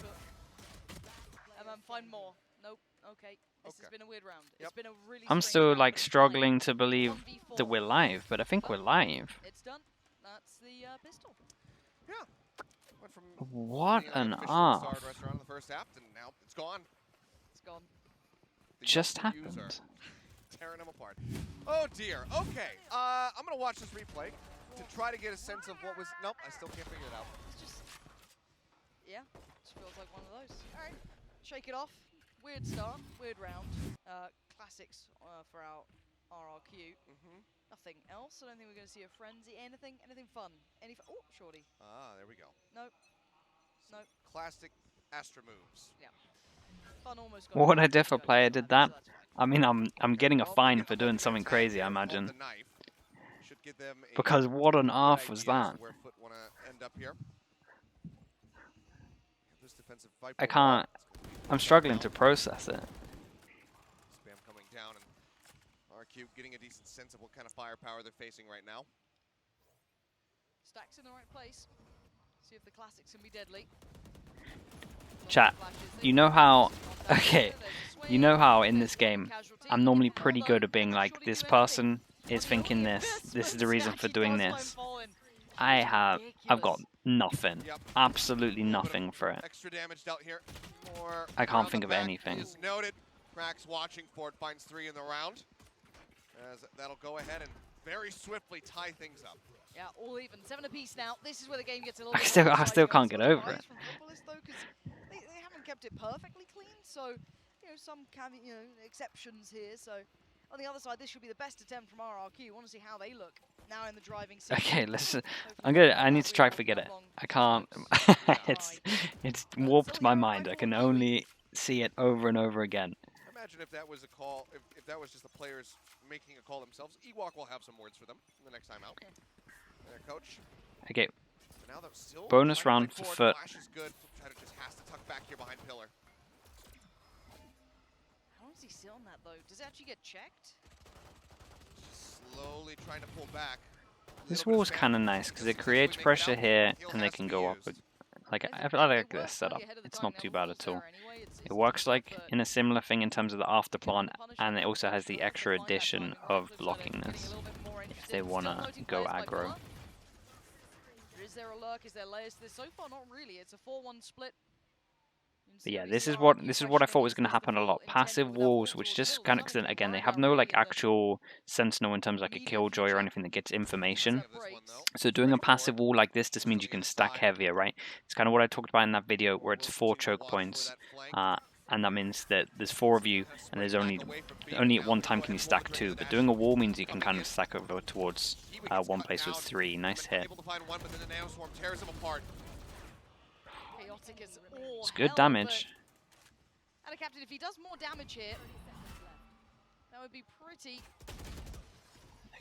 cook. Find more. Nope. Okay. This has Okay. been a weird round. Yep. It's been a really. I'm strange still round, like but it's struggling fine. to believe 1v4. that we're live, but I think we're live. It's done. That's the pistol. Yeah. Went from What being an official off starred restaurant in the first half, and now it's gone. It's gone. The just Yelp reviews happened. are tearing them apart. Oh dear. Okay. I'm gonna watch this replay to try to get a sense of what was. Nope. I still can't figure it out. It's just. Yeah. Just feels like one of those. All right. Shake it off. Weird start. Weird round. Classics for our RRQ. Nothing else. I don't think we're going to see a frenzy. Anything fun? Oh, shorty. Ah, there we go. Nope. Nope. Classic Astra moves. Fun almost got What it. a different player did that. So that's fine. I mean, I'm getting a Well, fine getting for the doing homing something attack crazy, I of imagine. the knife should give them a Because what on good earth was idea as that? to where FUT wanna end up here. This defensive Viper I can't. I'm struggling to process it. Spam coming down, and RQ getting a decent sense of what kind of firepower they're facing right now. Stacks in the right place. See if the classics can be deadly. Chat, you know how... Okay, you know how in this game, I'm normally pretty good at being like, this person is thinking this. This is the reason for doing this. I've got nothing. Yep. Absolutely nothing for it. Extra damage dealt here. More I can't around think the of back anything. is noted. Cracks watching for it, finds 3 in the round. As that'll go ahead and very swiftly tie things up. Yeah, all even. 7 apiece now. This is where the game gets a little I bit still- more I still exciting. can't get Some over surprise it. from Futbolists, though, 'cause they haven't kept it perfectly clean, so some exceptions here. So on the other side, this should be the best attempt from RRQ. Want to see how they look now in the driving seat. Okay, listen. Hopefully I need to try to we forget won't it. have long I can't. suspense. it's warped my mind. I can only see it over and over again. Imagine if that was a call, if that was just the players making a call themselves. Ewok will have some words for them the next time out. Their coach. Okay, But now they're still Bonus trying to round break for forward. FUT. Flash is good. Flipsider just has to tuck back here behind pillar. How does he sit on that, though? Does it actually get checked? Just slowly trying to pull back. this Little bit wall's of kind of spam. nice because it Just creates quickly make it pressure out. here Heal and they has to can be go up. used. Like It I like works this setup. slightly ahead of the It's time not now too with bad at all. Pulsar anyway. It's It works like but in a similar thing in terms of the after plant, punish and it them, also has push the them, extra find that addition timing right. of Flipsider blocking getting a this. little bit more If interested. they Still wanna noting go players by aggro. Pillar. Is there a lurk? Is there layers to this? So far, not really. It's a 4-1 split. But yeah, this is what I thought was going to happen a lot. Passive walls, which just kind of, cause then again, they have no like actual sentinel in terms of like a killjoy or anything that gets information. So doing a passive wall like this just means you can stack heavier, right? It's kind of what I talked about in that video where it's 4 choke points, and that means that there's 4 of you, and there's only at one time can you stack 2. But doing a wall means you can kind of stack over towards one place with 3. Nice hit. Chaotic as all It's good hell, damage. but- And a captain, if he does more damage here, that would be pretty.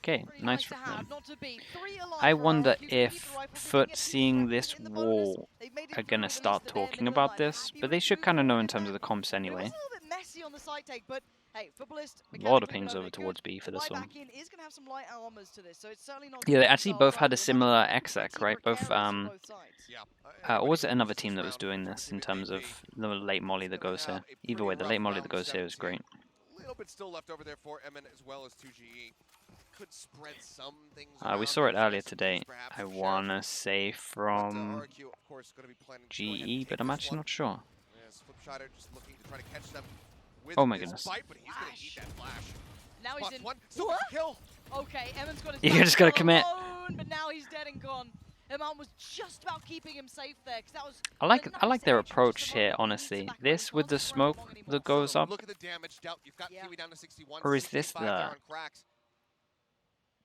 Okay, Pretty nice to from have, them. not to be. 3 alive I for wonder RRQ, can keep if the rifle, can FUT get seeing 2 this in the bonus. wall They've made it are through gonna with at start least the bare talking minimum. about I'm this, happy but with they it, should moving kind of know forward in in terms of that. the comps It was anyway. a little bit messy on the side take, but hey, Footballist, A lot of mechanically pings very over good. towards B for this Fly one. back in is going to have some light armors to this, so it's certainly not Yeah, they going to actually both had a similar exec, right? Both Yeah. or was it another team that was doing this in terms of the late molly that goes here? Either way, the late molly that goes here is great. A little bit still left over there for Emin as well as 2GE. Could spread some things We saw it earlier today. I wanna say from RRQ, of course, going to be planning to go ahead and GE, take but I'm this actually one. not sure. Yes, Flipshider just looking to try to catch them with Oh my this goodness. bite, but he's going to eat that flash. Now he's Spots in. one, still gets a kill. Okay, Emin's got his You back just gotta all commit. alone, but now he's dead and gone. Emin was just about keeping him safe there, because that was I a like nice their edge for approach just a here, moment. He needs to honestly. back away. This He with the can't stick around smoke long anymore. that goes up, Look at the damage dealt. You've got Yeah. Kiwi down to 61. or is this 65 there the? on cracks.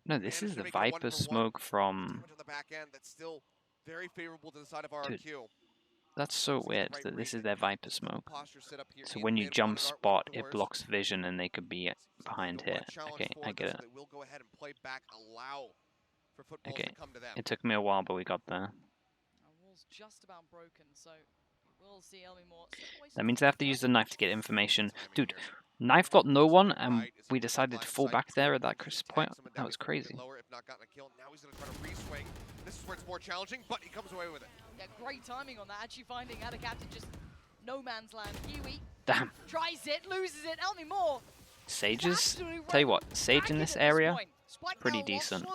No, this is Managed to the make it 1 Viper for 1. smoke from. Damage on the back end that's still very favorable to the side of RRQ. That's so weird right that this is reason. their Viper smoke. Posture set up here So in when you mid, jump one guard with spot, it doors. blocks vision, and they could be behind The here. one challenge Okay, for I get this, it. They will go ahead and play back, allow for footballs Okay, to come to them. it took me a while, but we got there. Wall's just about broken, so we'll see Elmi more. That means they have to use the knife to get information. Dude, knife got no one, and we decided to fall back there at that point. That was crazy. Lower, if not gotten a kill. Now he's going to try to re-swing. This is where it's more challenging, but he comes away with it. Yeah, great timing on that. Actually finding out a captain just no man's land. Kiwi Damn. tries it, loses it. Elmi more. Sages, tell you what, Sage in this area, pretty decent.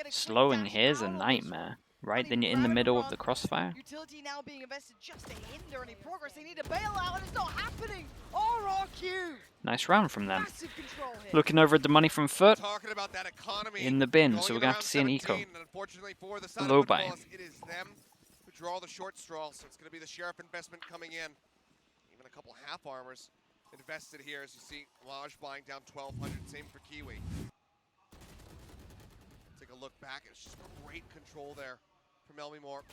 Slowing here's a nightmare, right? Then you're in the middle of the crossfire. Utility now being invested just to hinder any progress. They need a bailout, and it's not happening. RRQ. Nice round from them. Massive control here. Looking over at the money from FUT Talking about that economy in the bin, going so we're in gonna have around to see an 17, eco. and unfortunately for the side Low of buy. footballs, it is them who draw the short straw, so it's going to be the Sheriff investment coming in. Even a couple half armors invested here, as you see Laj buying down 1,200, same for Kiwi. Take a look back, it's just great control there from Elmi Moore.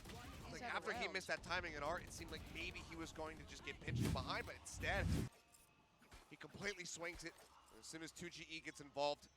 Like after he missed that timing in art, it seemed like maybe he was going to just get pinched from behind, but instead, he completely swings it. And as soon as 2GE gets involved,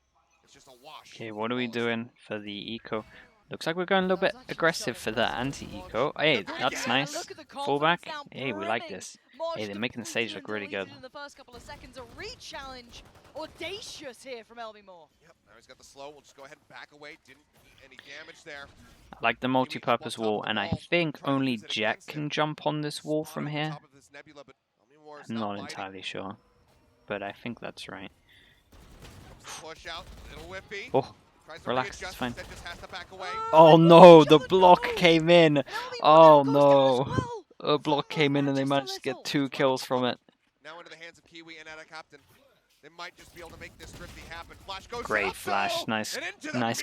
it's just a wash. Okay, what are we doing for the eco? Looks like we're going a little bit aggressive for the anti-eco. Hey, that's nice. Fullback. Hey, we like this. Hey, they're making the stage look really good. In the first couple of seconds, a re-challenge. Audacious here from Elmi Moore. Yep, now he's got the slow. We'll just go ahead and back away. Didn't eat any damage there. I like the multi-purpose wall, and I think only Jet can jump on this wall from here. I'm not entirely sure, but I think that's right. Push out, little whippy. Oh, relax, it's fine. Just has to back away. Oh no, the block came in. Oh no, a block came in and they managed to get 2 kills from it. Now into the hands of Kiwi and Ada Captain. They might just be able to make this thrifty happen. Flash goes Great flash, nice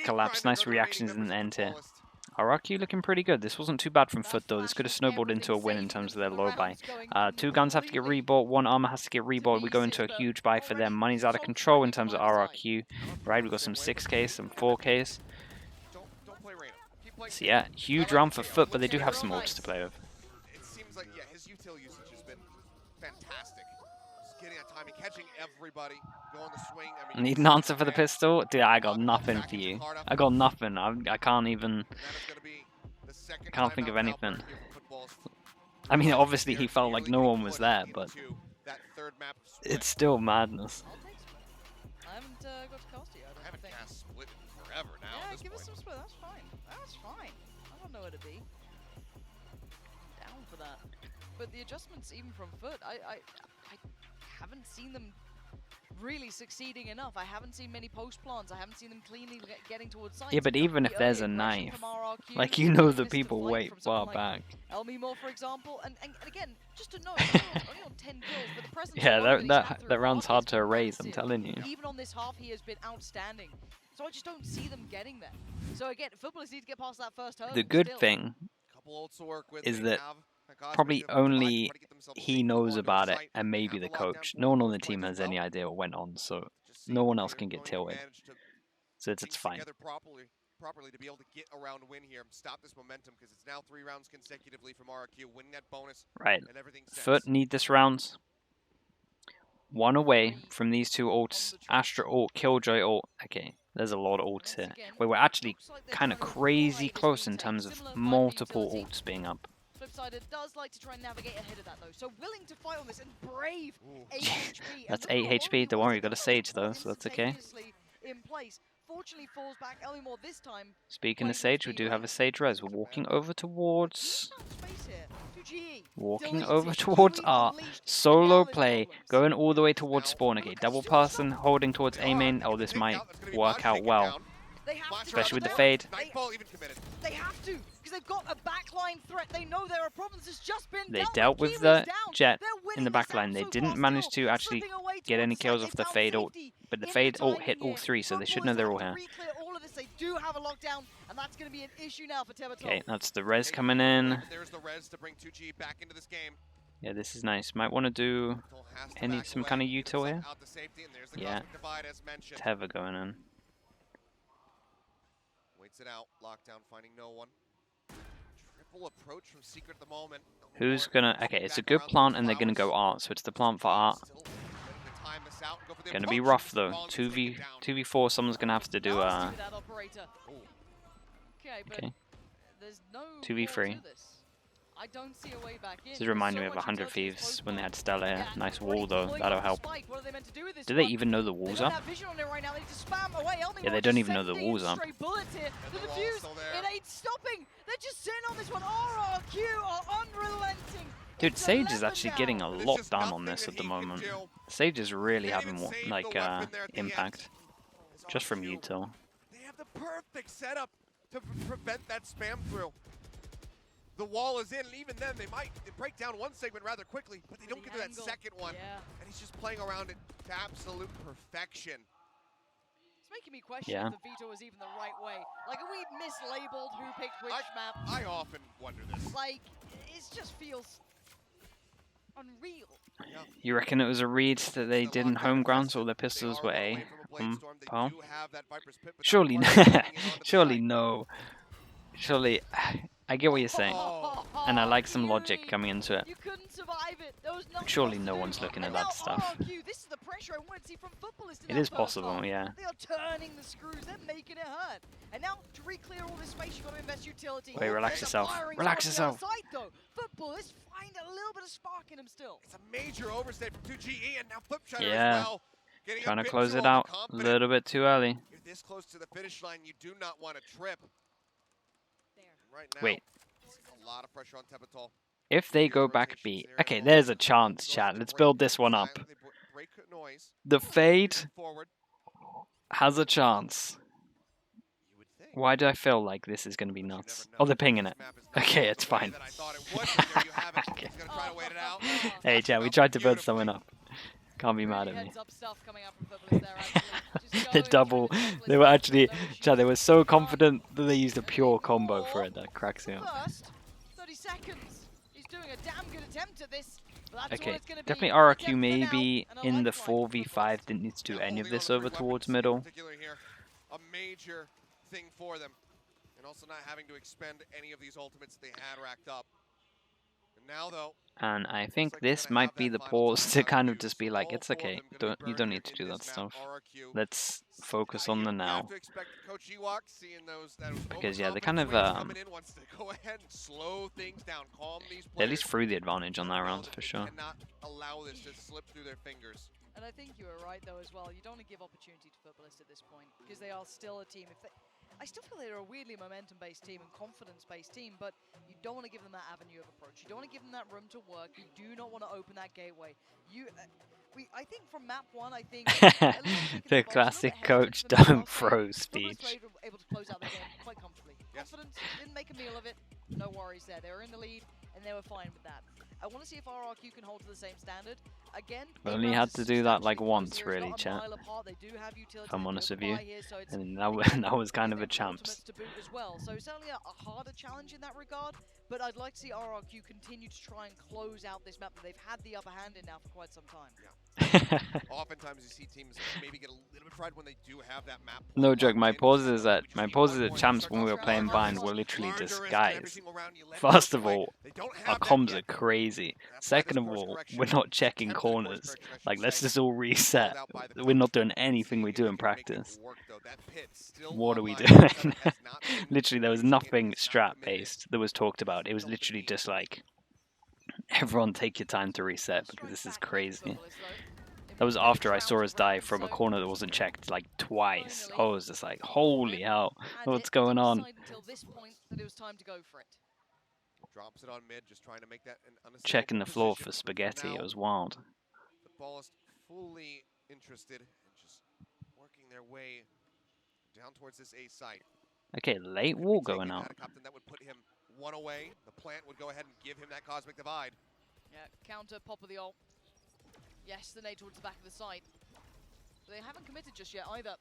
collapse, nice reactions in the end here. RRQ looking pretty good. This wasn't too bad from FUT though. This could have snowballed into a win in terms of their low buy. 2 guns have to get rebought, 1 armor has to get rebought. We go into a huge buy for them. Money's out of control in terms of RRQ. Right, we got some 6Ks, some 4Ks. So yeah, huge round for FUT, but they do have some ults to play with. It seems like, yeah, his util usage has been fantastic. Just getting that timing, catching everybody, going the swing. I mean, Need an answer for the pistol? Dude, I got nothing for you. I got nothing. I can't even... Can't think of anything. I mean, obviously he felt like no one was there, but... It's still madness. I haven't got to cast yet, I don't think. Cast split forever now. Yeah, give us some split, that's fine. That's fine. I don't know where to be. Down for that. But the adjustments, even from FUT, I haven't seen them really succeeding enough. I haven't seen many post plants. I haven't seen them cleanly getting towards sites. Yeah, but even if there's a knife, like you know the people wait far back. Elmi Moore, for example, and again, just to note, only on 10 kills, but the presence yeah, that round's hard to erase, I'm telling you. Even on this half, he has been outstanding. So I just don't see them getting there. So again, footballers need to get past that first hurdle. The good thing is that probably only he knows about it, and maybe the coach. No one on the team has any idea what went on, so no one else can get tilted. So it's fine. Properly to be able to get around win here, stop this momentum, because it's now 3 rounds consecutively from RRQ, winning that bonus. Right. And everything FUT need this round. one away from these two ults. Astra ult, Killjoy ult. Okay, there's a lot of ults here. Wait, we're actually kind of crazy close in terms of multiple ults being up. Flipside does like to try and navigate ahead of that though, so willing to fight on this and brave 8 HP. That's 8 HP. Don't worry, you got a Sage though, so that's okay. In place. Fortunately falls back Elmore this time. Speaking of Sage, we do have a Sage res. We're walking over towards our solo play, going all the way towards spawn. Okay, double person holding towards A main. Oh, this might work out well, especially with the fade. They have to, because they've got a backline threat. They know there are problems. It's just been They dealt with the Jet in the backline. They didn't manage to actually get any kills off the fade ult, but the fade ult hit all three, so they should know they're all here. They do have a lockdown, and that's going to be an issue now for Tebaton. Okay, that's the res coming in. There's the res to bring 2G back into this game. Yeah, this is nice. Might want to do some kind of util here. Yeah, Teva going in. Waits it out, lockdown, finding no one. Triple approach from Secret at the moment. Who's gonna? Okay, it's a good plant, and they're gonna go art. So it's the plant for art. Gonna be rough though. 2v4. Someone's gonna have to do okay. 2v3. I don't see a way back in. This is reminding me of 100 Thieves when they had Stella here. Nice wall though, that'll help. Do they even know the walls up? Yeah, they don't even know the walls up. Dude, Sage is actually getting a lot done on this at the moment. Sage is really having like impact, just from util. They have the perfect setup to prevent that spam through. The wall is in, and even then they might break down one segment rather quickly, but they don't get to that second one. And he's just playing around it to absolute perfection. It's making me question if the veto was even the right way. Like, are we mislabeled who picked which map? I often wonder this. Like, it just feels unreal. You reckon it was a read that they did in home ground, so all their pistols were A? Surely, surely no. Surely, I get what you're saying, and I like some logic coming into it. But surely no one's looking at that stuff. It is possible, yeah. They are turning the screws, they're making it hurt. And now to re-clear all this space, you've got to invest utility. Wait, relax yourself. Relax yourself. Football, let's find a little bit of spark in him still. It's a major overstay from 2GE, and now Flipside as well. Trying to close it out a little bit too early. You're this close to the finish line, you do not want to trip. Right now, wait. A lot of pressure on Tebaton. If they go back B, okay, there's a chance, chat. Let's build this one up. The fade has a chance. Why do I feel like this is going to be nuts? Oh, they're pinging it. Okay, it's fine. Okay. Hey, chat, we tried to build someone up. Can't be mad at me. The double. They were actually, chat, they were so confident that they used a pure combo for it. That cracks me up. 30 seconds. He's doing a damn good attempt at this. Okay, definitely RRQ maybe in the 4v5 didn't need to do any of this over towards middle. A major thing for them, and also not having to expend any of these ultimates they had racked up. And now though, and I think this might be the pause to kind of just be like, it's okay, you don't need to do that stuff. Let's focus on the now. Because yeah, they kind of they at least threw the advantage on that round for sure. And I think you were right though as well. You don't want to give opportunity to Footballists at this point because they are still a team. I still feel they're a weirdly momentum-based team and confidence-based team, but you don't want to give them that avenue of approach. You don't want to give them that room to work. You do not want to open that gateway. I think from map 1, I think the classic coach don't throw speech. Able to close out the game quite comfortably. Confidence, didn't make a meal of it. No worries there. They were in the lead and they were fine with that. I want to see if RRQ can hold to the same standard. Again, only had to do that like once, really, chat. If I'm honest with you, and that was kind of a champs. So certainly a harder challenge in that regard. But I'd like to see RRQ continue to try and close out this map that they've had the upper hand in now for quite some time. Oftentimes you see teams maybe get a little bit pride when they do have that map. No joke, my pauses at champs when we were playing bind were literally just, guys, first of all, our comms are crazy. crazy. Second of all, we're not checking corners. Like, let's just all reset. We're not doing anything we do in practice. What are we doing? Literally, there was nothing strat-based that was talked about. It was literally just like, everyone take your time to reset because this is crazy. That was after I saw us die from a corner that wasn't checked like twice. I was just like, holy hell, what's going on? Drops it on mid, just trying to make that an unassailable Checking the floor position. for spaghetti, Now, it was wild. the ballist fully interested and just working their way down towards this A site. Okay, late Could be wall taken going out out. of Captain. That would put him one away. The plant would go ahead and give him that cosmic divide. Yeah, counter, pop of the ult. Yes, the nade towards the back of the site. But they haven't committed just yet either.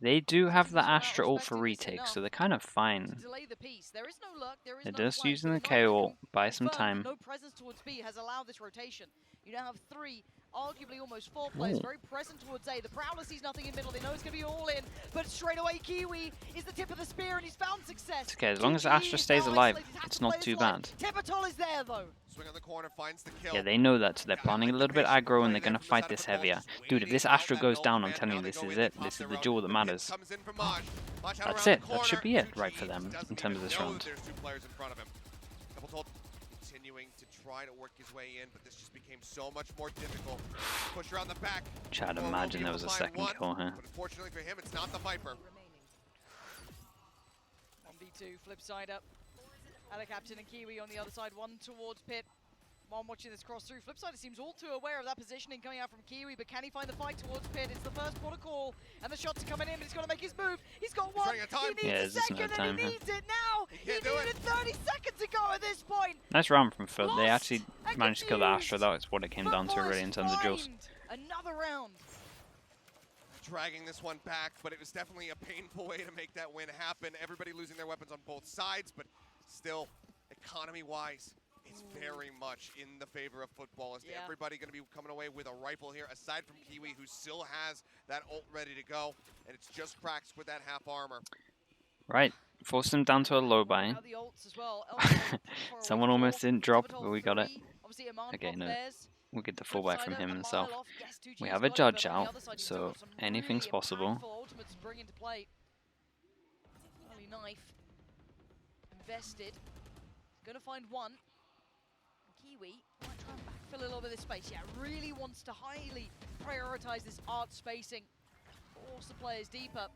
They do have the Astra ult for retake, so they're kind of fine. Delay the piece. There is no luck, there is They're no just flank, using but the no KO one ult, buy some confirmed. time. No presence towards B has allowed this rotation. You now have 3, arguably almost 4 players very present towards A. The Prowler sees nothing in middle. They know it's going to be all in, but straight away Kiwi is the tip of the spear and he's found success. It's okay, as long as GG Astra is stays now alive, isolated, has it's to not play too his life. bad. Tepatol is there though. Swing on the corner, finds the kill. Yeah, they know that, so they're planning a little bit aggro and they're going to fight this heavier. Dude, if this Astra goes down, I'm telling you, this is it. This is the duel that matters. That's it. That should be it, right, for them, in terms of this round. There's 2 players in front of him. Tepatol continuing to try to work his way in, but this just became so much more difficult. Push around the back. Chad, imagine there was a second kill here. But unfortunately for him, it's not the Viper. 1v2, flip side up. Captain and Kiwi on the other side, one towards Pit. One watching this cross through. Flipside seems all too aware of that positioning coming out from Kiwi, but can he find the fight towards Pit? It's the first protocol, and the shots are coming in, but he's got to make his move. He's got one, he needs a second, and he needs it now! He needed 30 seconds ago at this point! Nice round from FUT. They actually managed to kill the Astra. That was what it came down to, really, in terms of duels. Another round. Dragging this one back, but it was definitely a painful way to make that win happen. Everybody losing their weapons on both sides, but still, economy-wise, it's very much in the favor of football. Is everybody going to be coming away with a rifle here, aside from Kiwi, who still has that ult ready to go, and it's just cracks with that half armor. Right, force them down to a low buy. Someone almost didn't drop, but we got it. Okay, no, we'll get the full buy from him himself. We have a judge out, so anything's possible. Early knife. Invested. Gonna find one. Kiwi might try and backfill a little bit of this space. Yeah, really wants to highly prioritize this art spacing. Force the players deeper.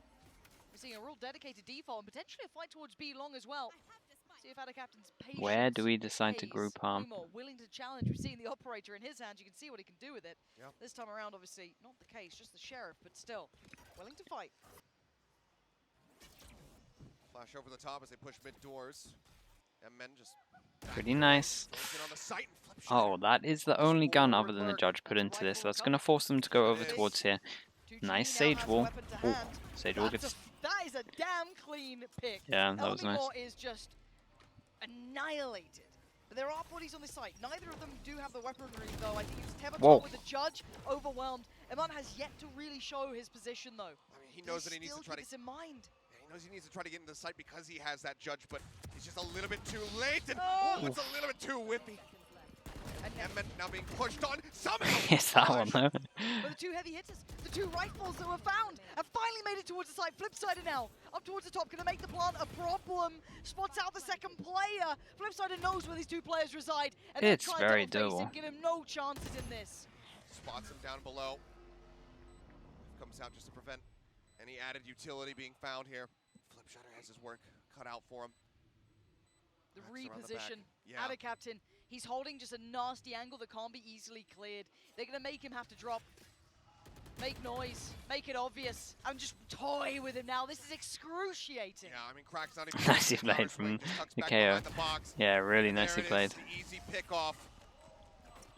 We're seeing a real dedicated default and potentially a fight towards B long as well. See if Captain's patience. Where do we decide to group up? Willing to challenge. We've seen the operator in his hands. You can see what he can do with it. Yep. This time around, obviously, not the case, just the sheriff, but still willing to fight. Flash over the top as they push mid doors. And men just pretty nice. Oh, that is the only gun other than the judge put into this. So that's going to force them to go over towards here. Nice Sage Wall. Ooh, Sage Wall gets... That is a damn clean pick. Yeah, that was nice. Is just annihilated. But there are bodies on this site. Neither of them do have the weaponry, though. I think it's Tepatol with the judge overwhelmed. Eman has yet to really show his position, though. I mean, he knows that he needs to try to keep this in mind. He knows he needs to try to get into the site because he has that judge, but he's just a little bit too late, and it's a little bit too whippy. And Emmet now being pushed on somehow. It's that one though. But the 2 heavy hitters, the 2 rifles that were found, have finally made it towards the site. Flipsider now, up towards the top, gonna make the plant a problem. Spots out the second player. Flipsider knows where these 2 players reside. And it's very doable. Give him no chances in this. Spots him down below. Comes out just to prevent any added utility being found here. Flipshutter has his work cut out for him. The reposition, Captain. He's holding just a nasty angle that can't be easily cleared. They're going to make him have to drop. Make noise, make it obvious, and just toy with him now. This is excruciating. Yeah, I mean, Crack's not even nicely played from the KO. Yeah, really nicely played. Easy pick off.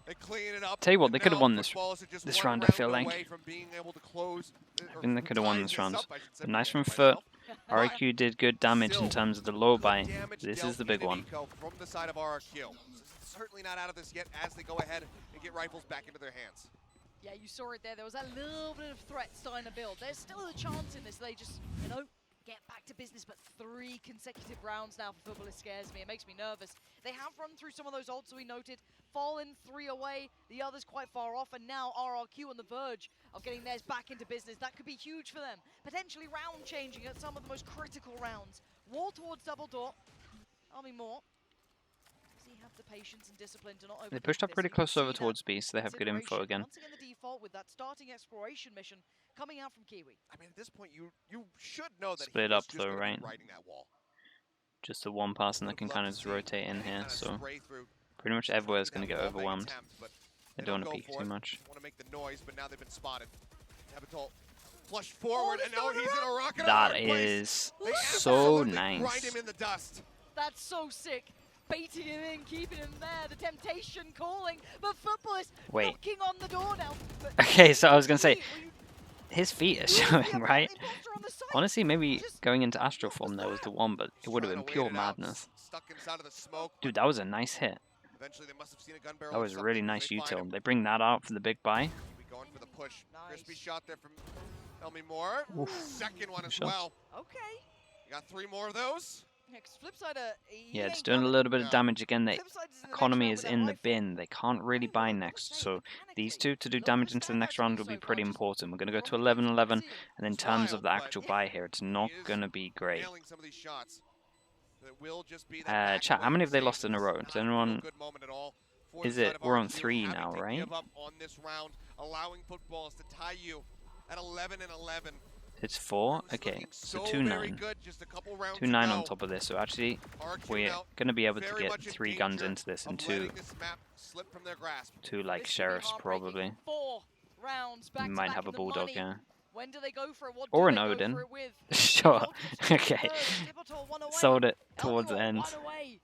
They clean it up. Tell you what, they could have won this round, I feel like. I think they could have won this round. But nice from FUT. RRQ did good damage in terms of the low buy. This is the big one. From the side of RRQ. Certainly not out of this yet as they go ahead and get rifles back into their hands. Yeah, you saw it there. There was a little bit of threat starting to build. There's still a chance in this. They just, get back to business, but 3 consecutive rounds now for Football. It scares me. It makes me nervous. They have run through some of those ults we noted. Fallen 3 away, the others quite far off, and now RRQ on the verge of getting theirs back into business. That could be huge for them. Potentially round changing at some of the most critical rounds. Wall towards double door. Army more. Does he have the patience and discipline to not overthink They pushed up this? pretty You can close over see towards that B, so they have good info consideration. again. Once again, the default with that starting exploration mission coming out from Kiwi. I mean, at this point, you should know that Split he was up just though, gonna right? be riding that wall. Just the one person that can Would've kind loved of to just see rotate in him here, kinda so spray through, pretty much everywhere is going to that get wall bang overwhelmed. attempt, but They they don't want go to peek for too it. much. Want to make the noise, but now they've been spotted. Habital flush forward, and he's now going he's in a rocket That hard place. is They so absolutely grind nice. him in the dust. That's so sick. Baiting him in, keeping him there. The temptation calling, but Football is Wait. knocking on the door now. But Okay, so I was going to say, were you his feet are really showing, a right? imposter on the side? Honestly, maybe Just- going into Astral form there was the one, but it would have Trying been to wait pure it out, madness. Stuck inside of the smoke. Dude, that was a nice hit. Eventually, they must have seen a gun barrel. That or was a really something, nice they find util. him. They bring that out for the big buy. We going for the push. Nice. Crispy shot there from Elmi Moore. Oof. Second one as Shot. well. Okay. You got 3 more of those. Yeah, 'cause Flipside, he Yeah, ain't it's doing a coming. little bit No. of damage again. The Flipside is in the next economy round is with that in the rifle. bin. They can't really buy next. So these two to do damage into the next round will be pretty important. We're going to go to 11-11, and in terms of the actual buy here, it's not going to be great. Nailing some of these shots. It will just be that Chat, how many have they back lost in a row? Not Does a anyone... good moment at all for Is the side it... of We're on RRQ, 3 having now, to right? give up on this round, allowing footballs to tie you at 11-11. It's 4? It's Okay, looking so so very 2-9. good, just a couple rounds 2-9 to on go. top of this. So actually, RRQ we're now going to be able to very get much in 3 guns danger into this and of 2 letting this map slip from their grasp. like This could be sheriffs heartbreaking. probably. 4 rounds back We to might back have a in the bulldog, money. yeah. When do they go for it? What Or do an they go Odin. for it with? Sure. Ultimate's Okay. third, Tipital one away. Sold it Elmore towards the end. one away.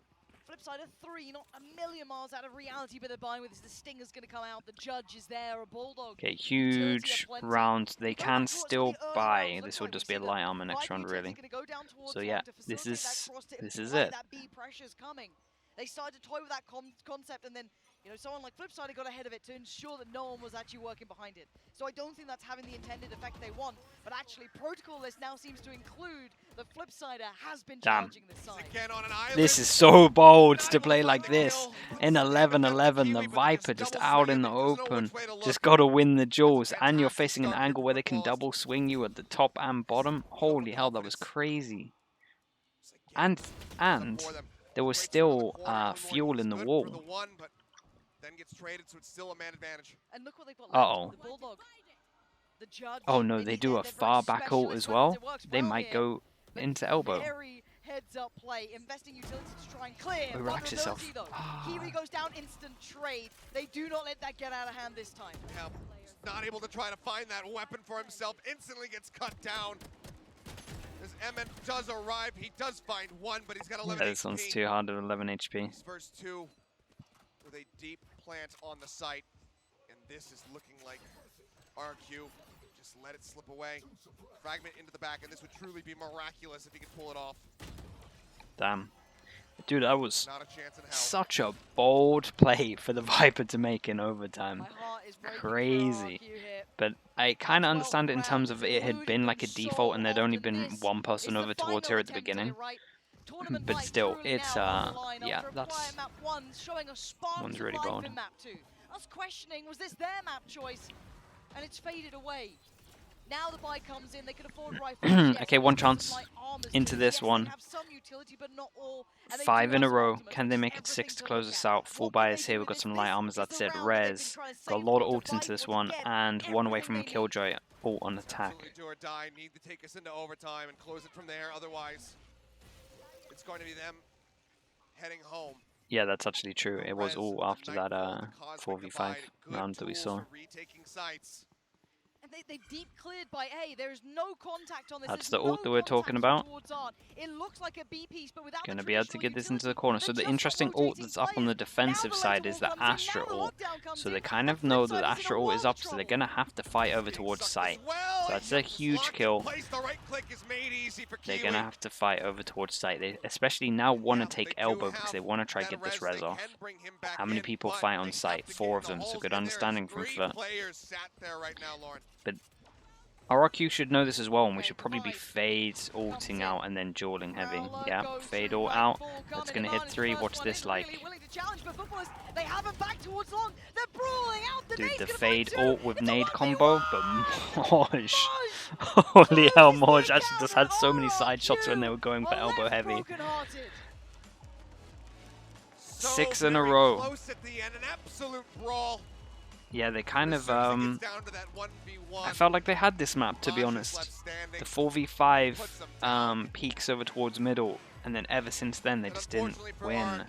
Flipside of 3, not a million miles out of reality, but they're buying with this. The Stinger's going to come out. The Judge is there, a Bulldog. Okay, Utility huge at plenty. round. They Go can back towards still the early buy. rounds. This Looks will like just we be a see light armor the next Vibe round, utility's really. gonna go down towards So long yeah, to this facilitate is that cross to this is imply it. That B pressure's coming. They started to toy with that concept, and then someone like Flipside got ahead of it to ensure that no one was actually working behind it. So I don't think that's having the intended effect they want. But actually, protocol list now seems to include the Flipsider has been Damn. challenging this side. Again on an island. This is so bold Not to able play find like the this. kill. In Looks like they have 11-11, Kiwi, the but they Viper just double out swing in it. the Doesn't know open. which way to look. Just got to win the duels. That's a And you're fantastic facing an start here angle for where they can Footballs. double swing you at the top and bottom. Holy hell, that was crazy. And there was Waits still around the corner, Elmore fuel in the good wall. for the one, but then gets traded, so it's still a man advantage. And look what they've got Uh-oh. left. The Bulldog. The Judge. Oh no, they do a they're very far back ult specialist as weapons. well. It works They well might here, go but into elbow. Very heads-up play, investing utility to try and clear. Oh, racks yourself. Vulnerability, though. Kiwi goes down, instant trade. They do not let that get out of hand this time. Yeah, not able to try to find that weapon for himself. Instantly gets cut down. As MN does arrive, he does find one, but he's got 11 Yeah, this one's HP. too hard at 11 HP. These first 2 with a deep plant on the site. And this is looking like RRQ. Just let it slip away. Fragment into the back, and this would truly be miraculous if he could pull it off. Damn. Dude, that was Not a chance in hell. such a bold play for the Viper to make in overtime. My heart is breaking for Crazy. RRQ here. But I kind of Well, understand it in terms of it had been like a including default and there'd only so been often. one This person is over the towards final her at the attempt to get beginning. it right. Tournament But life still, truly it's, now on the line yeah, after a that's- quiet map 1 showing a spark One's of really life bold. in map 2. I was questioning, was this their map choice? And it's faded away. Now the buy comes in, they can afford rifles. Yes, Okay, one they have chance some light armors into too. this Yes, one. They have some utility, but not all. And they 5 do in have a some row. ultimates, Can they which is make it 6 everything to to close look us at. out? Full What can buyers they here. do We've with got some this? light This armors. is That's the it. round they've been Res. trying to Got a save lot of for ults the into this fight. one. Once again, And one away from a everything they need. killjoy. Ult on attack. Absolutely do or die. Need to take us into overtime and close it from there. Otherwise, it's going to be them heading home. Yeah, that's actually true. It was Res, all the after that Nightfall, the Cosmic 4v5 Divide, good round that we tools saw. for retaking sites. And they deep cleared by A. There is no contact on this. That's There's the ult no that we're talking contact about. towards Art. It looks like a B piece, but without Gonna the be able to traditional get this into the utility. corner. So They're the just interesting ult rotating that's up on the players. defensive Now the side laser is ult the comes in, now Astra the ult. lockdown comes So they in, kind and of know that Flipside the is in a Astra ult world is of up, so they're trouble. gonna have to fight over Getting towards sucked site. as well. So that's Yep, a huge locked in kill. place. The right click is made easy for They're Kiwi. gonna have to fight over towards site. They especially now want Yeah, to take they do elbow because have they want to try to that get this res. res They off. can bring him back How many in, people but fight they on have site? to 4 get of in the them, so holes, good and there is understanding from 3 FUT. players sat there right now, Lauren. But RRQ should know this as well, and we should probably be fade ulting out and then dueling heavy. Yeah, fade ult out. That's going to hit 3. What's this like? Dude, the fade ult with nade combo, but Moj. Holy hell, Moj actually just had so many side shots when they were going for elbow heavy. 6 in a row. Close at the end, an absolute brawl. Yeah, they kind of, I felt like they had this map, to be honest. The 4v5 peaks over towards middle, and then ever since then they just didn't win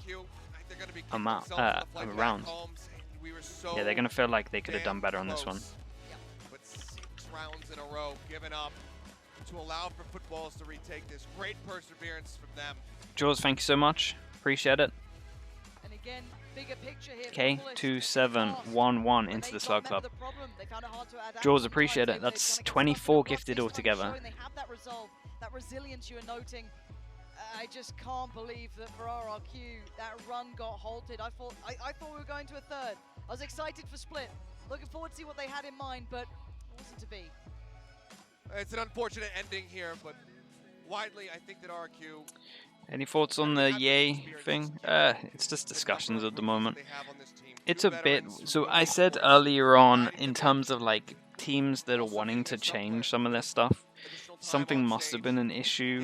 a map, a round. Yeah, they're going to feel like they could have done better on this one. But 6 rounds in a row given up to allow for footballs to retake this. Great perseverance from them. Jaws, thank you so much. Appreciate it. Okay, 2-7-1-1 into the Slug Club. Jaws, appreciate it. That's 24 gifted altogether. That resilience you are noting. I just can't believe that for RRQ, that run got halted. I thought we were going to a third. I was excited for split. Looking forward to see what they had in mind, but it wasn't to be. It's an unfortunate ending here, but widely, I think that RRQ... Any thoughts on the yay thing? It's just discussions at the moment. It's a bit... So I said earlier on, in terms of like teams that are wanting to change some of their stuff, something must have been an issue